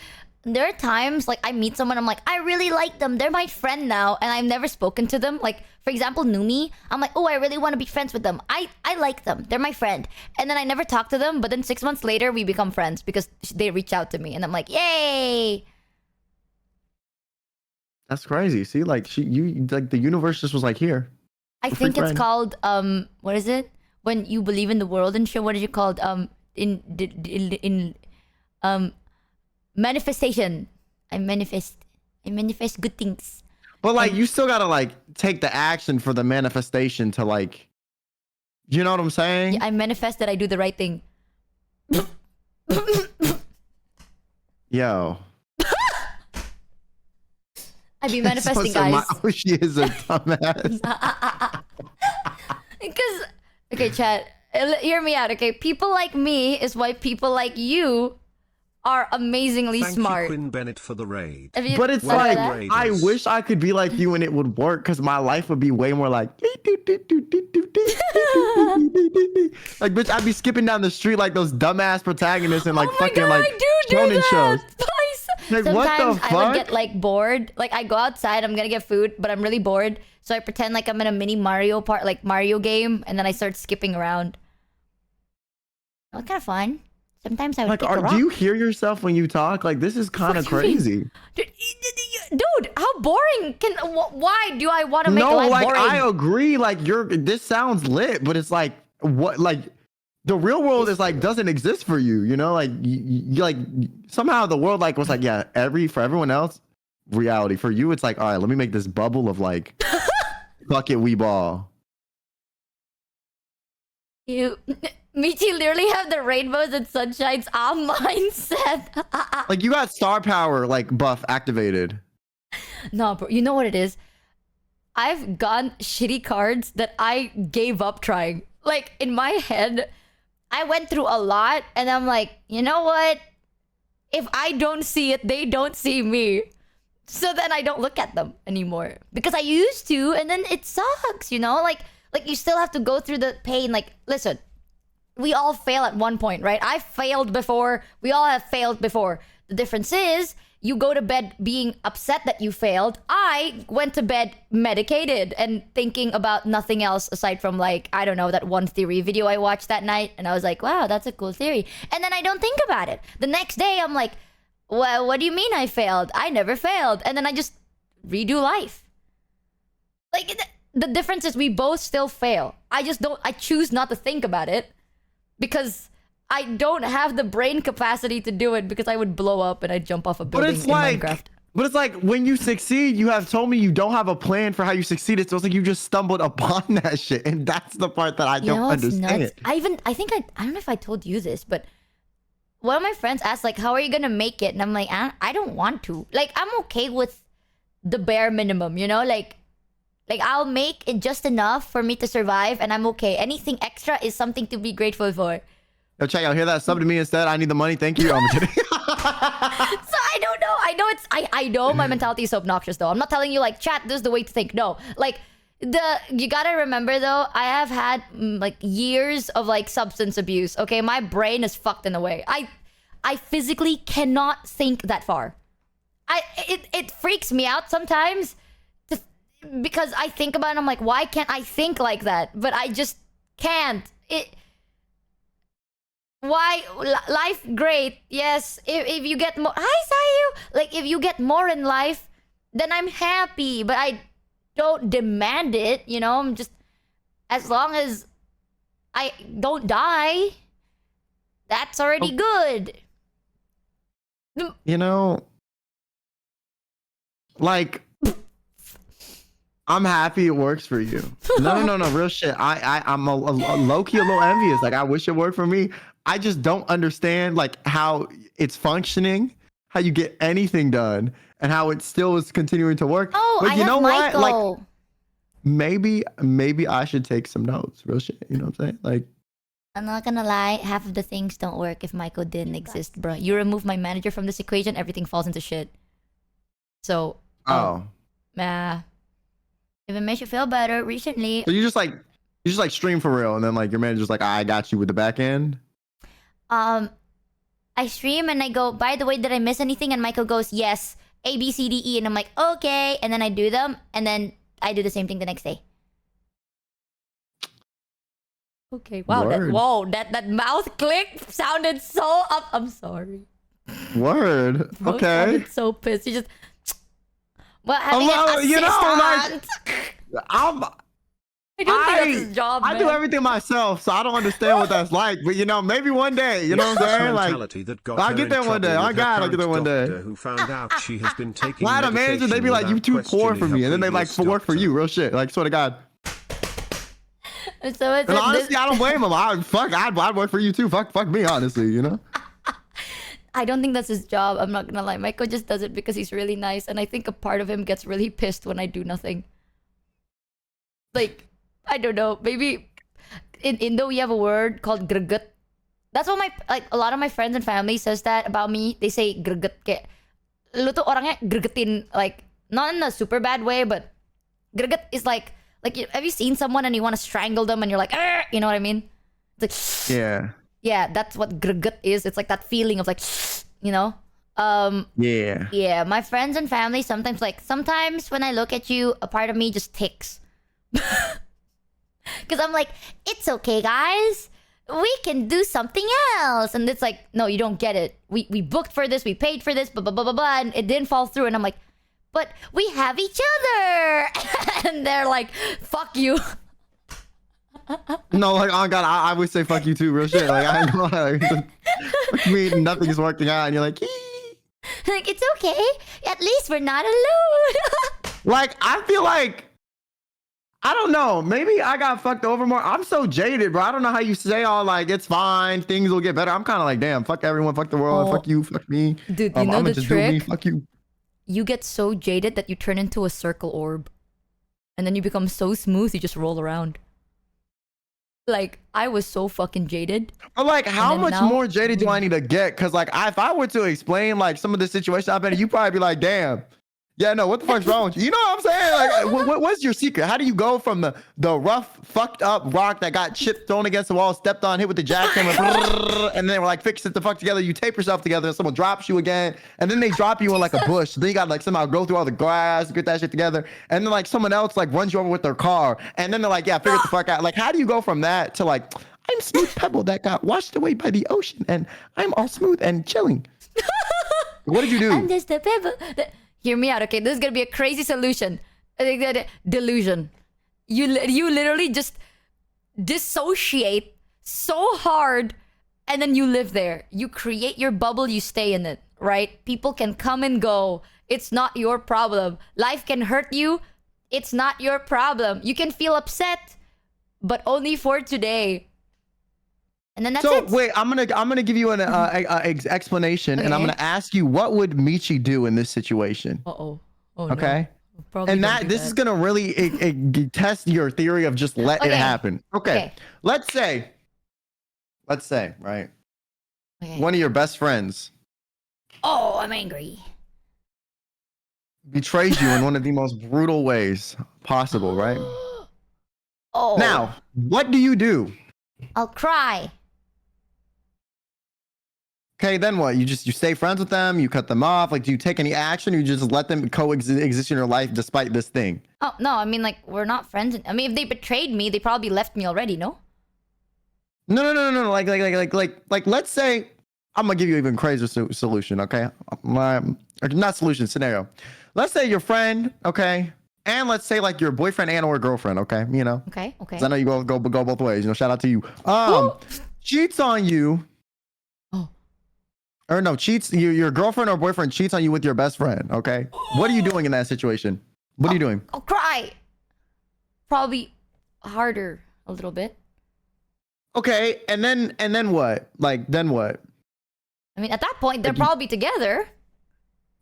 There are times, like, I meet someone, I'm like, I really like them. They're my friend now, and I've never spoken to them. Like, for example, Numi, I'm like, oh, I really want to be friends with them. I like them. They're my friend. And then I never talk to them, but then 6 months later, we become friends because they reach out to me. And I'm like, yay! That's crazy. See, like, you like the universe just was like, here. I think it's called what is it? When you believe in the world and shit, what is it called? In manifestation. I manifest good things. But like, you still gotta like take the action for the manifestation to like, you know what I'm saying? Yeah, I manifest that I do the right thing. Yo. I be manifesting, guys. She is a dumbass. Because, okay, chat, hear me out, okay? People like me is why people like you are amazingly smart. Thank you, Quinn Benet, for the raid. But it's like, I wish I could be like you and it would work, because my life would be way more like... Like, bitch, I'd be skipping down the street like those dumbass protagonists in like fucking like shonen shows. Like, Sometimes what the fuck? I would get like bored. Like, I go outside, I'm gonna get food, but I'm really bored. So I pretend like I'm in a mini Mario game, and then I start skipping around. It's kind of fun. Sometimes I would like, do you hear yourself when you talk? Like, this is kind of crazy. Dude, how boring can... Why do I want to make life like, boring? I agree. Like, this sounds lit, but it's like, what, like... The real world is like doesn't exist for you, you know. Like you like somehow the world like was like for everyone else, reality. For you, it's like, all right, let me make this bubble of like, fuck it, we ball. You, Michi literally have the rainbows and sunshines on mindset. Like, you got star power like buff activated. No, bro, you know what it is? I've gotten shitty cards that I gave up trying. Like, in my head, I went through a lot, and I'm like, you know what? If I don't see it, they don't see me. So then I don't look at them anymore. Because I used to, and then it sucks, you know? Like you still have to go through the pain. Like, listen, we all fail at one point, right? I failed before. We all have failed before. The difference is, you go to bed being upset that you failed. I went to bed medicated and thinking about nothing else aside from, like, I don't know, that one theory video I watched that night. And I was like, wow, that's a cool theory. And then I don't think about it. The next day, I'm like, well, what do you mean I failed? I never failed. And then I just redo life. Like, the difference is we both still fail. I choose not to think about it because I don't have the brain capacity to do it because I would blow up and I'd jump off a building in Minecraft. But it's like, when you succeed, you have told me you don't have a plan for how you succeeded. So it's like you just stumbled upon that shit. And that's the part that I don't understand. Nuts. I don't know if I told you this, but one of my friends asked, like, how are you going to make it? And I'm like, I don't want to. Like, I'm okay with the bare minimum, you know? Like I'll make it just enough for me to survive and I'm okay. Anything extra is something to be grateful for. Yo, check out, hear that? Sub to me instead. I need the money. Thank you. I'm kidding. So I don't know. I know my mentality is so obnoxious though. I'm not telling you like, chat, this is the way to think. No, like you gotta remember though, I have had like years of like substance abuse. Okay, my brain is fucked in a way. I physically cannot think that far. It freaks me out sometimes because I think about it and I'm like, why can't I think like that? But I just can't. Why? Life great, yes. If you get more, hi Sayu. Like, if you get more in life, then I'm happy. But I don't demand it, you know. as long as I don't die, that's already good. You know, like, I'm happy it works for you. No, real shit. I'm a low-key a little envious. Like, I wish it worked for me. I just don't understand, like, how it's functioning, how you get anything done, and how it still is continuing to work. Oh, but I you have know what? Michael. Like, maybe I should take some notes. Real shit. You know what I'm saying? Like, I'm not gonna lie, half of the things don't work if Michael didn't exist, bro. You remove my manager from this equation, everything falls into shit. So, oh. If it makes you feel better, recently, So you just like stream for real, and then like your manager's like, I got you with the back end. I stream and I go, by the way, did I miss anything? And Michael goes, yes, A, B, C, D, E. And I'm like, okay. And then I do them, and then I do the same thing the next day. Okay, wow, that mouth click sounded so up. I'm sorry. Word. Bro Okay. sounded so pissed. You just, well, having Hello, an you know, assistant. I don't think that's his job, I do man. everything myself, so I don't understand what that's like. But you know, maybe one day, you know what I'm saying? Like, I'll get there one day. I got, I'll get there one day. Who found out she has been taking Why the manager? They be like, you too poor for me, and then they like work for you. Real shit. Like, swear to God. So it's And honestly, I don't blame him. I'd work for you too. Fuck me, honestly. You know. I don't think that's his job. I'm not gonna lie. Michael just does it because he's really nice, and I think a part of him gets really pissed when I do nothing. Like, I don't know. Maybe in Indo we have a word called greget. That's what a lot of my friends and family says that about me. They say greget kayak lu tuh orangnya gregetin, like not in a super bad way, but greget is like have you seen someone and you want to strangle them and you're like, "Arr!" You know what I mean? It's like yeah, that's what greget is. It's like that feeling of like, you know. Yeah, my friends and family sometimes when I look at you, a part of me just ticks. Because I'm like, it's okay, guys. We can do something else. And it's like, no, you don't get it. We booked for this. We paid for this. Blah, blah, blah, blah, blah. And it didn't fall through. And I'm like, but we have each other. And they're like, fuck you. No, like, oh God, I would say fuck you too, real shit. Like, I ain't gonna lie. Like, mean nothing is working out. And you're like, like, it's okay. At least we're not alone. Like, I feel like, I don't know. Maybe I got fucked over more. I'm so jaded, bro. I don't know how you say all like, it's fine, things will get better. I'm kind of like, damn, fuck everyone, fuck the world, fuck you, fuck me. Dude, you know I'ma the just trick? do me, fuck you. You get so jaded that you turn into a circle orb. And then you become so smooth, you just roll around. Like, I was so fucking jaded. But like, how much more jaded do I need to get? Because like, if I were to explain like some of the situations I've been in, you'd probably be like, damn. Yeah, no, what the fuck's wrong with you? You know what I'm saying? Like, what's your secret? How do you go from the rough, fucked up rock that got shit thrown against the wall, stepped on, hit with the jackhammer, and then they were like, fix it the fuck together. You tape yourself together, and someone drops you again, and then they drop you in like a bush. Then you got like somehow go through all the grass, get that shit together, and then like someone else like runs you over with their car, and then they're like, yeah, figure it the fuck out. Like, how do you go from that to like, I'm smooth pebble that got washed away by the ocean, and I'm all smooth and chilling? What did you do? I'm just a pebble. Hear me out, okay? This is gonna be a crazy solution. Delusion. You literally just dissociate so hard, and then you live there. You create your bubble, you stay in it, right? People can come and go. It's not your problem. Life can hurt you. It's not your problem. You can feel upset, but only for today. And then that's it. So wait, I'm gonna give you an explanation, and I'm gonna ask you, what would Michi do in this situation? Oh okay. No. And this is gonna really test your theory of just let it happen. Okay. Let's say, right? Okay. One of your best friends. Oh, I'm angry. Betrays you in one of the most brutal ways possible, right? Oh. Now, what do you do? I'll cry. Okay, then what? You stay friends with them? You cut them off? Like, do you take any action? Or you just let them coexist in your life despite this thing? Oh no, I mean, like, we're not friends. I mean, if they betrayed me, they probably left me already. No. No. Like, let's say I'm gonna give you an even crazier solution. Okay, not solution, scenario. Let's say your friend, okay, And let's say like your boyfriend and or girlfriend, okay? You know. Okay. 'Cause I know you go both ways. You know, shout out to you. Cheats on you. Oh. Or no, cheats. Your girlfriend or boyfriend cheats on you with your best friend. Okay. What are you doing in that situation? What are you doing? I'll cry. Probably harder a little bit. Okay, and then what? Like then what? I mean, at that point, they're probably together.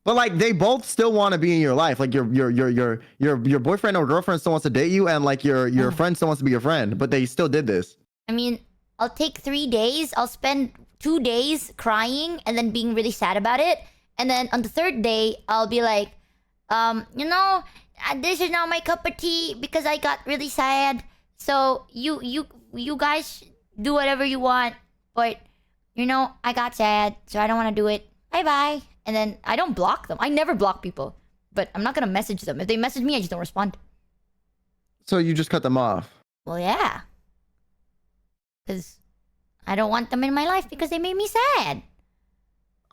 But like they both still want to be in your life. Like your boyfriend or girlfriend still wants to date you, and like your friend still wants to be your friend. But they still did this. I mean, I'll take 3 days. I'll spend 2 days crying and then being really sad about it. And then on the third day, I'll be like, this is not my cup of tea because I got really sad. So you guys do whatever you want, but I got sad, so I don't want to do it. Bye bye. And then I don't block them. I never block people, but I'm not gonna message them. If they message me, I just don't respond. So you just cut them off? Well, yeah, because I don't want them in my life because they made me sad.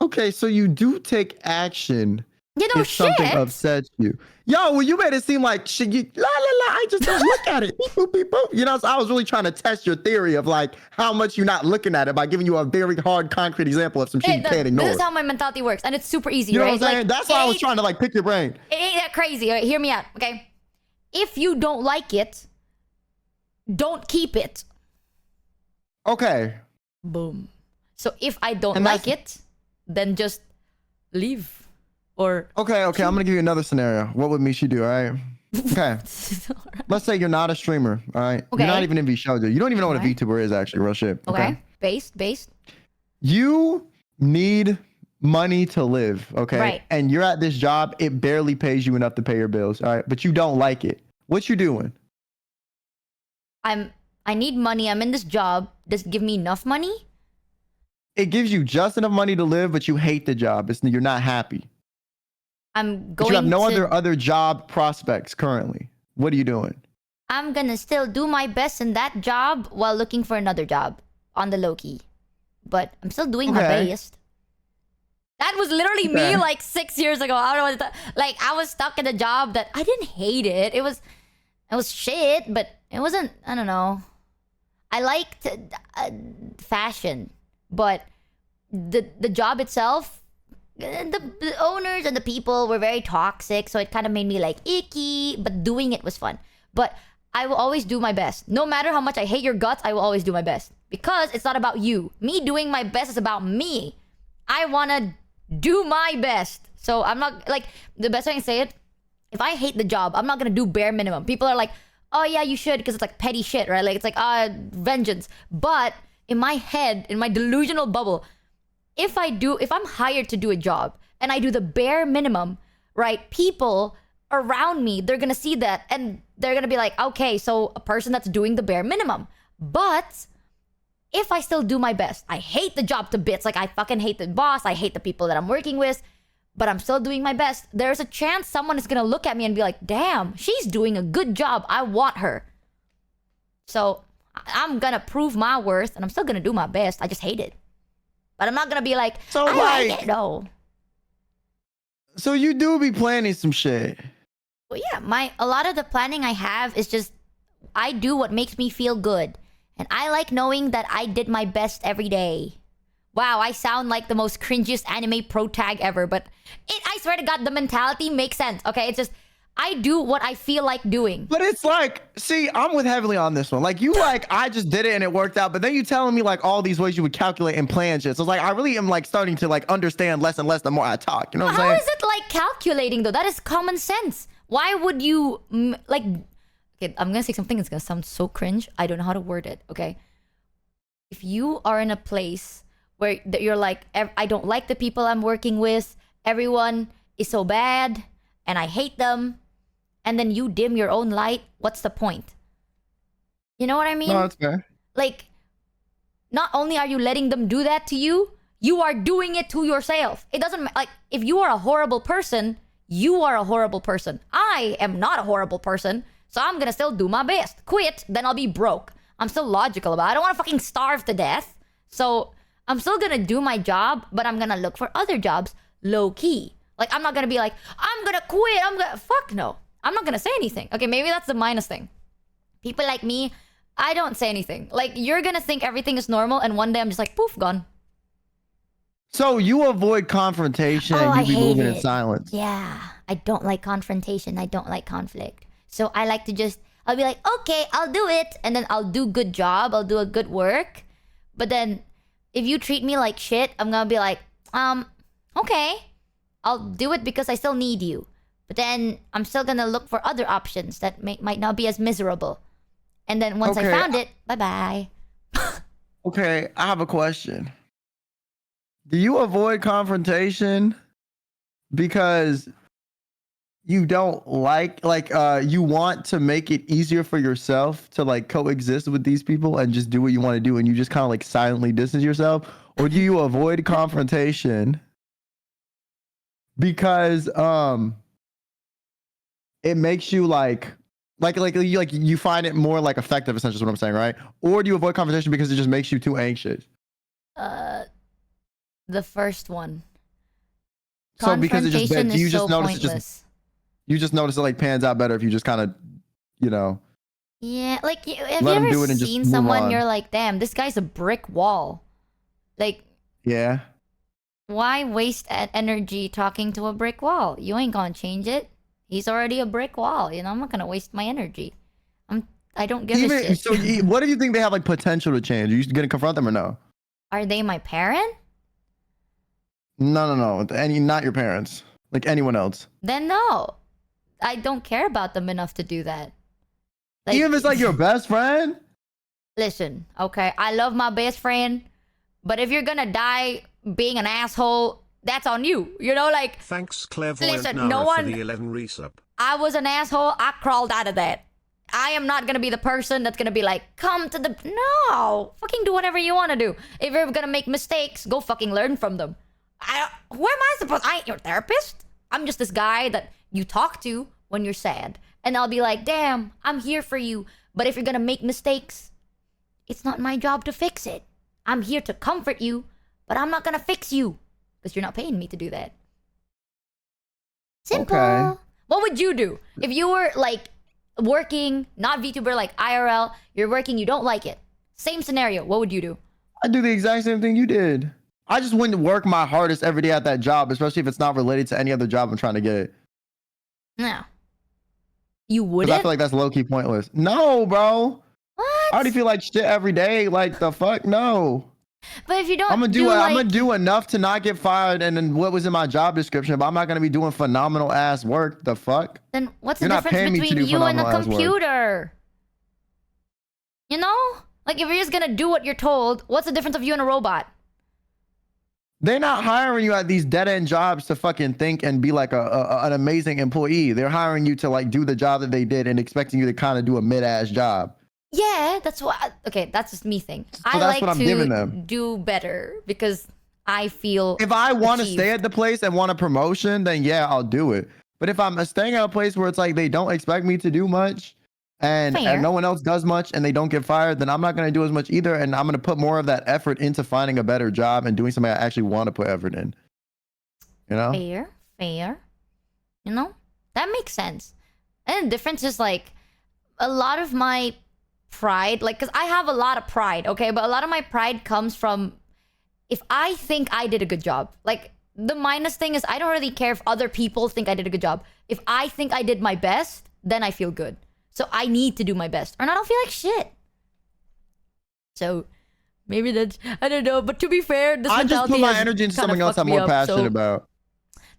Okay, so you do take action. If Shit. something upsets you. Yo, well, you made it seem like shit. I just don't look at it. Beep, boop, beep, boop. So I was really trying to test your theory of like how much you're not looking at it by giving you a very hard, concrete example of some shit you can't ignore. This is how my mentality works, and it's super easy, you know right? What I'm saying? That's why I was trying to like pick your brain. It ain't that crazy. All right, hear me out, okay? If you don't like it, don't keep it. Okay. Boom. So if I don't like it, then just leave. Or okay, I'm gonna give you another scenario. What would Michi do? All right. Okay. Let's say you're not a streamer. All right. Okay. You're not even in VShojo. You don't even know what a VTuber is actually. Real shit. Okay. Based. You need money to live. Okay. Right. And you're at this job. It barely pays you enough to pay your bills. All right. But you don't like it. What you doing? I need money. I'm in this job. Does it give me enough money? It gives you just enough money to live, but you hate the job. You're not happy. I'm going you have no other job prospects currently. What are you doing? I'm gonna still do my best in that job while looking for another job on the low key. But I'm still doing my best. That was literally me like 6 years ago. I don't know what I was stuck in a job that I didn't hate it. It was shit, but it wasn't, I don't know. I liked fashion, but the job itself, the owners and the people were very toxic, so it kind of made me like icky, but doing it was fun. But I will always do my best. No matter how much I hate your guts, I will always do my best. Because it's not about you. Me doing my best is about me. I want to do my best. So I'm not, like, the best way I can say it, if I hate the job, I'm not going to do bare minimum. People are like, oh yeah, you should, because it's like petty shit, right? Like, it's like, vengeance. But in my head, in my delusional bubble, if I'm hired to do a job and I do the bare minimum, right? People around me, they're gonna see that and they're gonna be like, okay, so a person that's doing the bare minimum. But if I still do my best, I hate the job to bits. Like, I fucking hate the boss. I hate the people that I'm working with, but I'm still doing my best. There's a chance someone is gonna look at me and be like, damn, she's doing a good job. I want her. So I'm gonna prove my worth and I'm still gonna do my best. I just hate it. But I'm not gonna be like, I like it. No. So you do be planning some shit. Well, yeah, a lot of the planning I have is just, I do what makes me feel good. And I like knowing that I did my best every day. Wow, I sound like the most cringiest anime pro tag ever, but I swear to God, the mentality makes sense, okay? It's just, I do what I feel like doing. But it's like, see, I'm with Heavily on this one. Like, you like, I just did it and it worked out. But then you telling me like all these ways you would calculate and plan shit. So it's like, I really am like starting to like understand less and less the more I talk. You know what I'm saying? How is it like calculating though? That is common sense. Why would you like? Okay, I'm gonna say something that's gonna sound so cringe. I don't know how to word it. Okay, if you are in a place where you're like, I don't like the people I'm working with. Everyone is so bad, and I hate them. And then you dim your own light, what's the point? You know what I mean? No, that's fair. Like, not only are you letting them do that to you, you are doing it to yourself. It doesn't, like, if you are a horrible person, you are a horrible person. I am not a horrible person, so I'm gonna still do my best. Quit, then I'll be broke. I'm still logical about it. I don't want to fucking starve to death. So I'm still gonna do my job, but I'm gonna look for other jobs low key. Like, I'm not gonna be like, I'm gonna quit. Fuck no. I'm not gonna say anything. Okay, maybe that's the minus thing. People like me, I don't say anything. Like, you're gonna think everything is normal, and one day I'm just like, poof, gone. So you avoid confrontation Oh, I and you be hate moving in it. silence. Yeah, I don't like confrontation. I don't like conflict. So I like to just, I'll be like, okay, I'll do it. And then I'll do good job. I'll do a good work. But then if you treat me like shit, I'm gonna be like, okay, I'll do it because I still need you. But then I'm still gonna look for other options that might not be as miserable. And then once I Okay. found it, bye-bye. Okay, I have a question. Do you avoid confrontation because you don't like you want to make it easier for yourself to like coexist with these people and just do what you want to do, and you just kind of like silently distance yourself? Or do you avoid confrontation because it makes you you find it more like effective, essentially is what I'm saying, right? Or do you avoid confrontation because it just makes you too anxious? The first one. So because it just Confrontation you is just so notice pointless. you just notice it like pans out better if you just kind of, you know. Yeah, like, have you Let 'em ever do it and just seen move someone on. you're like, damn, this guy's a brick wall. Like, Yeah. why waste energy talking to a brick wall? You ain't gonna change it. He's already a brick wall. You know, I'm not gonna waste my energy. I don't give a shit. So what if you think they have like potential to change? Are you gonna confront them or no? Are they my parent? No. Not your parents. Like anyone else. Then no. I don't care about them enough to do that. Like, Even if it's like your best friend? listen, okay, I love my best friend, but if you're gonna die being an asshole, that's on you. You know, like, Thanks, Clairvoyant listen, Nara, no for one- the 11 resub. I was an asshole, I crawled out of that. I am not gonna be the person that's gonna be like, come to the... No! Fucking do whatever you wanna do. If you're gonna make mistakes, go fucking learn from them. Who am I supposed... I ain't your therapist. I'm just this guy that you talk to when you're sad. And I'll be like, damn, I'm here for you. But if you're gonna make mistakes, it's not my job to fix it. I'm here to comfort you, but I'm not gonna fix you. Because you're not paying me to do that. Simple. Okay. What would you do if you were like working, not VTuber, like IRL, you're working, you don't like it? Same scenario, what would you do? I do the exact same thing you did. I just wouldn't work my hardest every day at that job, especially if it's not related to any other job I'm trying to get. No. You 'Cause wouldn't? I feel like that's low-key pointless. No, bro. What? I already feel like shit every day. Like the fuck? No. But if you don't I'm gonna like, I'm gonna do enough to not get fired, and then what was in my job description, but I'm not gonna be doing phenomenal ass work. The fuck? then what's You're the not difference paying me to between do you and the phenomenal ass work. computer? You know? Like, if you're just gonna do what you're told, what's the difference of you and a robot? They're not hiring you at these dead-end jobs to fucking think and be like an amazing employee. They're hiring you to like do the job that they did and expecting you to kind of do a mid-ass job. Yeah, that's what... Okay, that's just me thing. I that's like what I'm giving to them. do better because I feel... If I want to achieved. stay at the place and want a promotion, then yeah, I'll do it. But if I'm staying at a place where it's like they don't expect me to do much and Fair. no one else does much and they don't get fired, then I'm not going to do as much either. And I'm going to put more of that effort into finding a better job and doing something I actually want to put effort in. You know? Fair. You know? That makes sense. And the difference is like a lot of my pride, like, because I have a lot of pride, okay? But a lot of my pride comes from if I think I did a good job. Like, the minus thing is I don't really care if other people think I did a good job. If I think I did my best, then I feel good. So I need to do my best, or I don't feel like shit. So maybe that's, I don't know. But to be fair, this I just mentality put my has energy into kinda something else fucked I'm me more up, passionate so- about.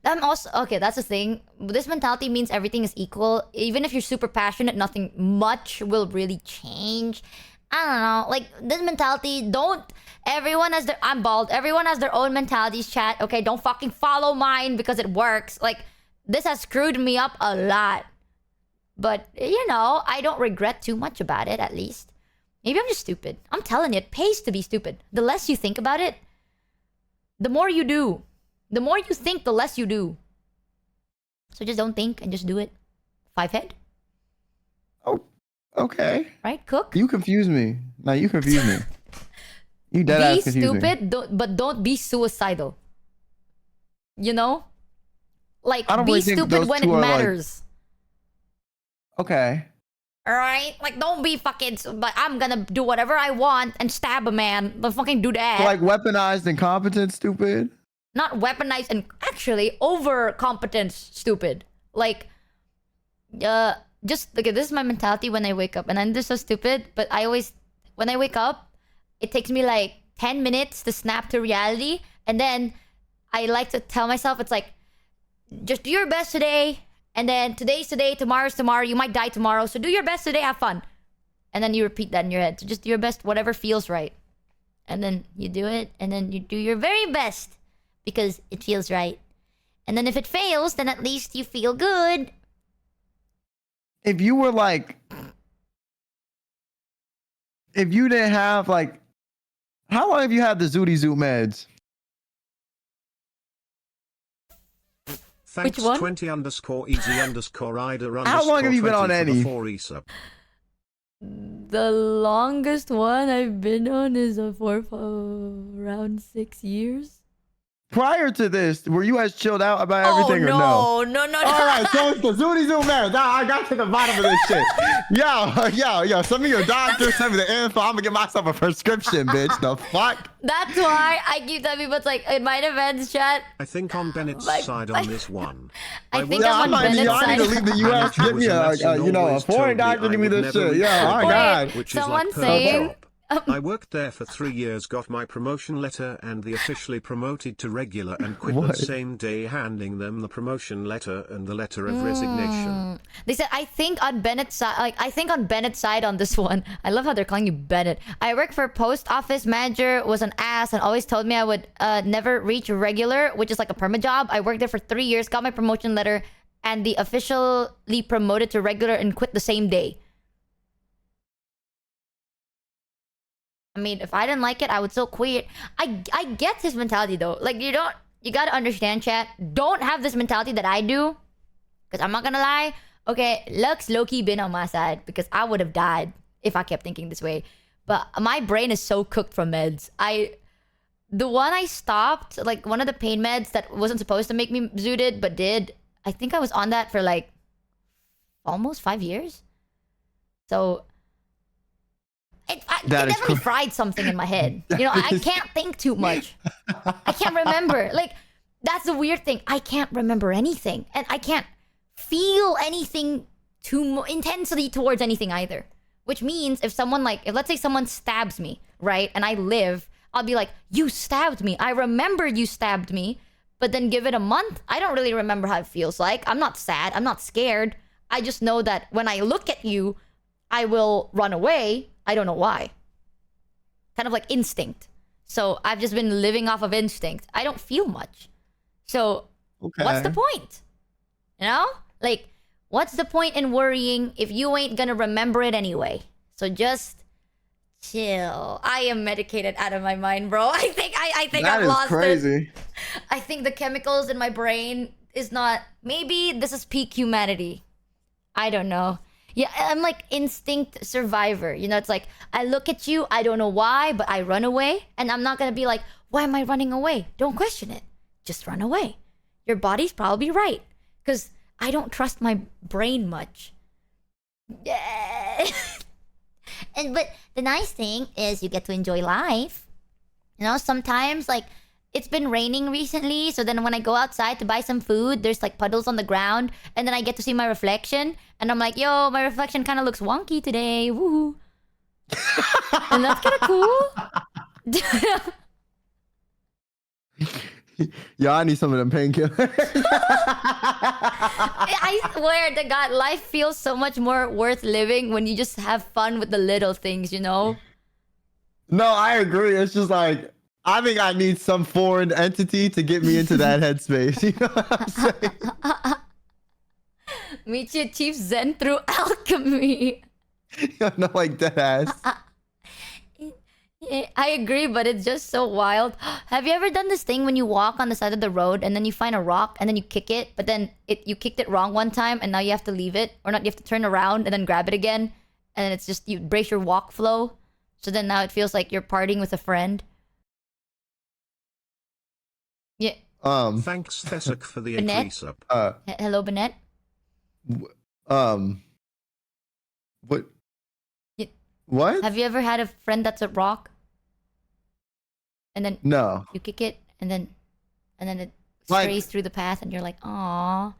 I'm also okay. That's the thing. This mentality means everything is equal. Even if you're super passionate, nothing much will really change. I don't know. Like, this mentality, don't. Everyone has their. I'm bald. Everyone has their own mentalities. Chat. Okay, don't fucking follow mine because it works. Like, this has screwed me up a lot. But you know, I don't regret too much about it. At least, maybe I'm just stupid. I'm telling you, it pays to be stupid. The less you think about it, the more you do. The more you think, the less you do. So just don't think and just do it. 5 head, Oh, okay. right? Cook. You confuse me. No, you confuse me. You dead Be ass confuse me. stupid, but don't be suicidal. You know? Like, I don't be really think stupid those when two it are, like- matters. Okay. Alright? Like, don't be fucking... But I'm gonna do whatever I want and stab a man. But fucking do that. So, like weaponized incompetence, stupid. Not weaponized and actually overcompetence, stupid. Like, just... Okay, this is my mentality when I wake up. And I'm just so stupid. But I always... When I wake up, it takes me like 10 minutes to snap to reality. And then I like to tell myself, it's like, just do your best today. And then today's today, tomorrow's tomorrow. You might die tomorrow. So do your best today, have fun. And then you repeat that in your head. So just do your best, whatever feels right. And then you do it. And then you do your very best. Because it feels right. And then if it fails, then at least you feel good. If you were like... If you didn't have like... How long have you had the Zooty Zoot meds? Thanks Which one? 20_easy_Ida_. How long have you been on any? The longest one I've been on is around 6 years. Prior to this, were you as chilled out about everything or no? Oh, no. All right, so it's the Zooty Zoot meds. I got to the bottom of this shit. Yo, send me your doctor, send me the info. I'm gonna get myself a prescription, bitch. The fuck? That's why I keep telling people, it's like, in my defense, chat. I think on Bennett's Like- side on this one. I think Yeah, I'm on I need Bennett's to leave side. the U.S. Get me a foreign doctor. Give me this shit. Yeah, oh my god. Which Someone is like saying- job. I worked there for 3 years, got my promotion letter and the officially promoted to regular and quit What? the same day, handing them the promotion letter and the letter of resignation. They said, I think on Bennett's side, on this one. I love how they're calling you Bennett. I work for post office manager, was an ass, and always told me I would never reach regular, which is like a perma job. I worked there for 3 years, got my promotion letter, and the officially promoted to regular and quit the same day. I mean, if I didn't like it, I would still quit. I get his mentality though. Like, you gotta understand, chat. Don't have this mentality that I do. Because I'm not gonna lie. Okay, luck's low-key been on my side. Because I would have died if I kept thinking this way. But my brain is so cooked from meds. The one I stopped, like one of the pain meds that wasn't supposed to make me zooted, but did. I think I was on that for like almost 5 years. So... It definitely fried something in my head. You know, I can't think too much. I can't remember. Like, that's the weird thing. I can't remember anything. And I can't feel anything too intensely towards anything either. Which means if someone if let's say someone stabs me, right? And I live, I'll be like, you stabbed me. I remember you stabbed me. But then give it a month, I don't really remember how it feels like. I'm not sad. I'm not scared. I just know that when I look at you, I will run away. I don't know why. Kind of like instinct. So I've just been living off of instinct. I don't feel much. So what's the point? You know? Like, what's the point in worrying if you ain't gonna remember it anyway? So just chill. I am medicated out of my mind, bro. I think I've lost crazy. it. I think the chemicals in my brain is not... Maybe this is peak humanity. I don't know. Yeah, I'm like instinct survivor. You know, it's like, I look at you, I don't know why, but I run away. And I'm not gonna be like, why am I running away? Don't question it. Just run away. Your body's probably right. Because I don't trust my brain much. But the nice thing is you get to enjoy life. You know, sometimes like, it's been raining recently, so then when I go outside to buy some food, there's like puddles on the ground, and then I get to see my reflection, and I'm like, yo, my reflection kind of looks wonky today, woohoo. And that's kind of cool. Yeah, I need some of them painkillers. I swear to God, life feels so much more worth living when you just have fun with the little things, you know? No, I agree. It's just like, I think I need some foreign entity to get me into that headspace. You know what I'm saying? Michi achieves Zen through alchemy. You know, like dead ass. I agree, but it's just so wild. Have you ever done this thing when you walk on the side of the road and then you find a rock and then you kick it, but then you kicked it wrong one time and now you have to leave it, or not? You have to turn around and then grab it again, and it's just you brace your walk flow. So then now it feels like you're partying with a friend. Yeah. Thanks, Thesek, for the Benet? resub. Hello, Benet. What? Y- What? Have you ever had a friend that's a rock? And then No. you kick it, and then it Like- strays through the path, and you're like, "Aw,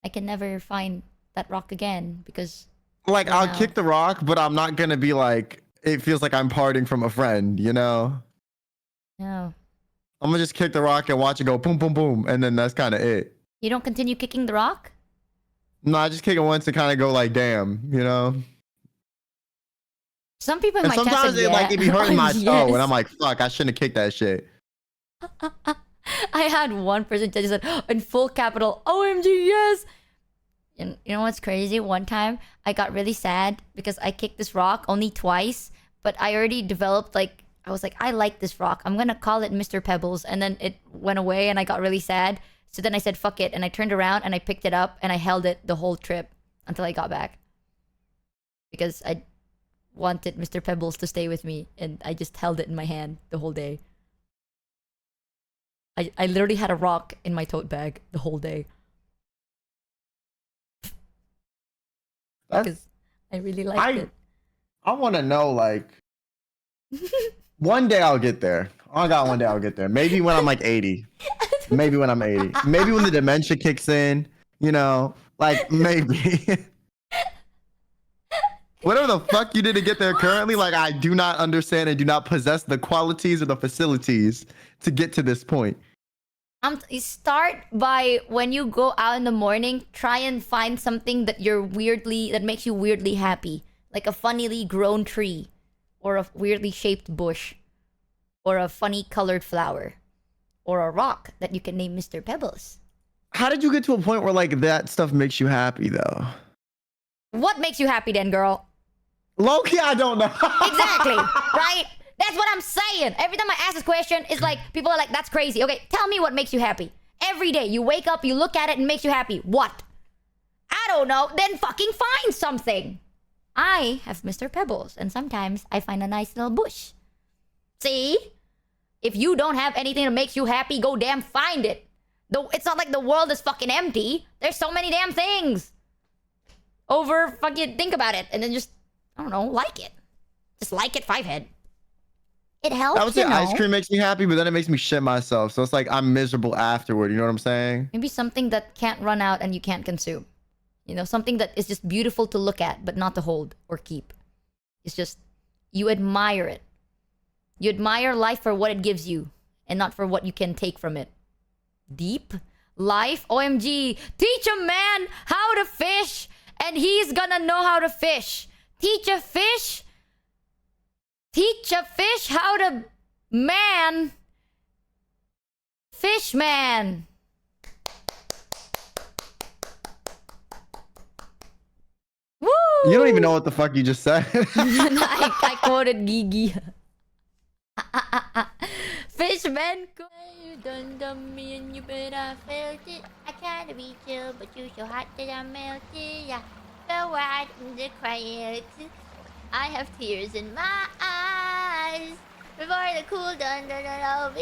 I can never find that rock again because." Like, I'll Wow. kick the rock, but I'm not gonna be like, it feels like I'm parting from a friend, you know? No, I'm gonna just kick the rock and watch it go boom, boom, boom, and then that's kind of it. you don't continue kicking the rock. No, I just kick it once to kind of go like, damn, you know? Some people in And my chat sometimes said, it like it be hurting my toe, Yes. and I'm like, fuck, I shouldn't have kicked that shit. I had one person that just said in full capital, "OMG, yes." And you know what's crazy? One time I got really sad because I kicked this rock only twice, but I already developed like I was like, I like this rock. I'm gonna call it Mr. Pebbles, and then it went away, and I got really sad. So then I said, "Fuck it," and I turned around and I picked it up and I held it the whole trip until I got back because I wanted Mr. Pebbles to stay with me, and I just held it in my hand the whole day. I literally had a rock in my tote bag the whole day That's, because I really liked it. I want to know, like, one day I'll get there. Oh God, one day I'll get there. Maybe when I'm like 80. Maybe when I'm 80. Maybe when the dementia kicks in, you know, like maybe. Whatever the fuck you did to get there currently, like I do not understand and do not possess the qualities or the facilities to get to this point. You start by when you go out in the morning, try and find something that that makes you weirdly happy, like a funnily grown tree, or a weirdly shaped bush, or a funny colored flower, or a rock that you can name Mr. Pebbles. How did you get to a point where like that stuff makes you happy though? What makes you happy then, girl? Low-key, I don't know. Exactly, right? That's what I'm saying. Every time I ask this question, it's like, people are like, that's crazy. Okay, tell me what makes you happy. Every day, you wake up, you look at it, and it makes you happy. What? I don't know. Then fucking find something. I have Mr. Pebbles, and sometimes I find a nice little bush. See? If you don't have anything that makes you happy, go damn find it. It's not like the world is fucking empty. There's so many damn things. Fucking think about it, and then just, I don't know, like it. Just like it, 5-head. It helps, I would say you know? ice cream makes me happy, but then it makes me shit myself. So it's like I'm miserable afterward. You know what I'm saying? Maybe something that can't run out and you can't consume. You know, something that is just beautiful to look at, but not to hold or keep. It's just, you admire it. You admire life for what it gives you, and not for what you can take from it. Deep? Life? OMG. Teach a man how to fish, and he's gonna know how to fish. Teach a fish how to man. Fish man. Woo! You don't even know what the fuck you just said. I quoted Gigi. Fishman. You done me and you bet I felt it. I tried to be chill, but you so hot that I melted. I fell right in the quiet. I have tears in my eyes before the cool done over.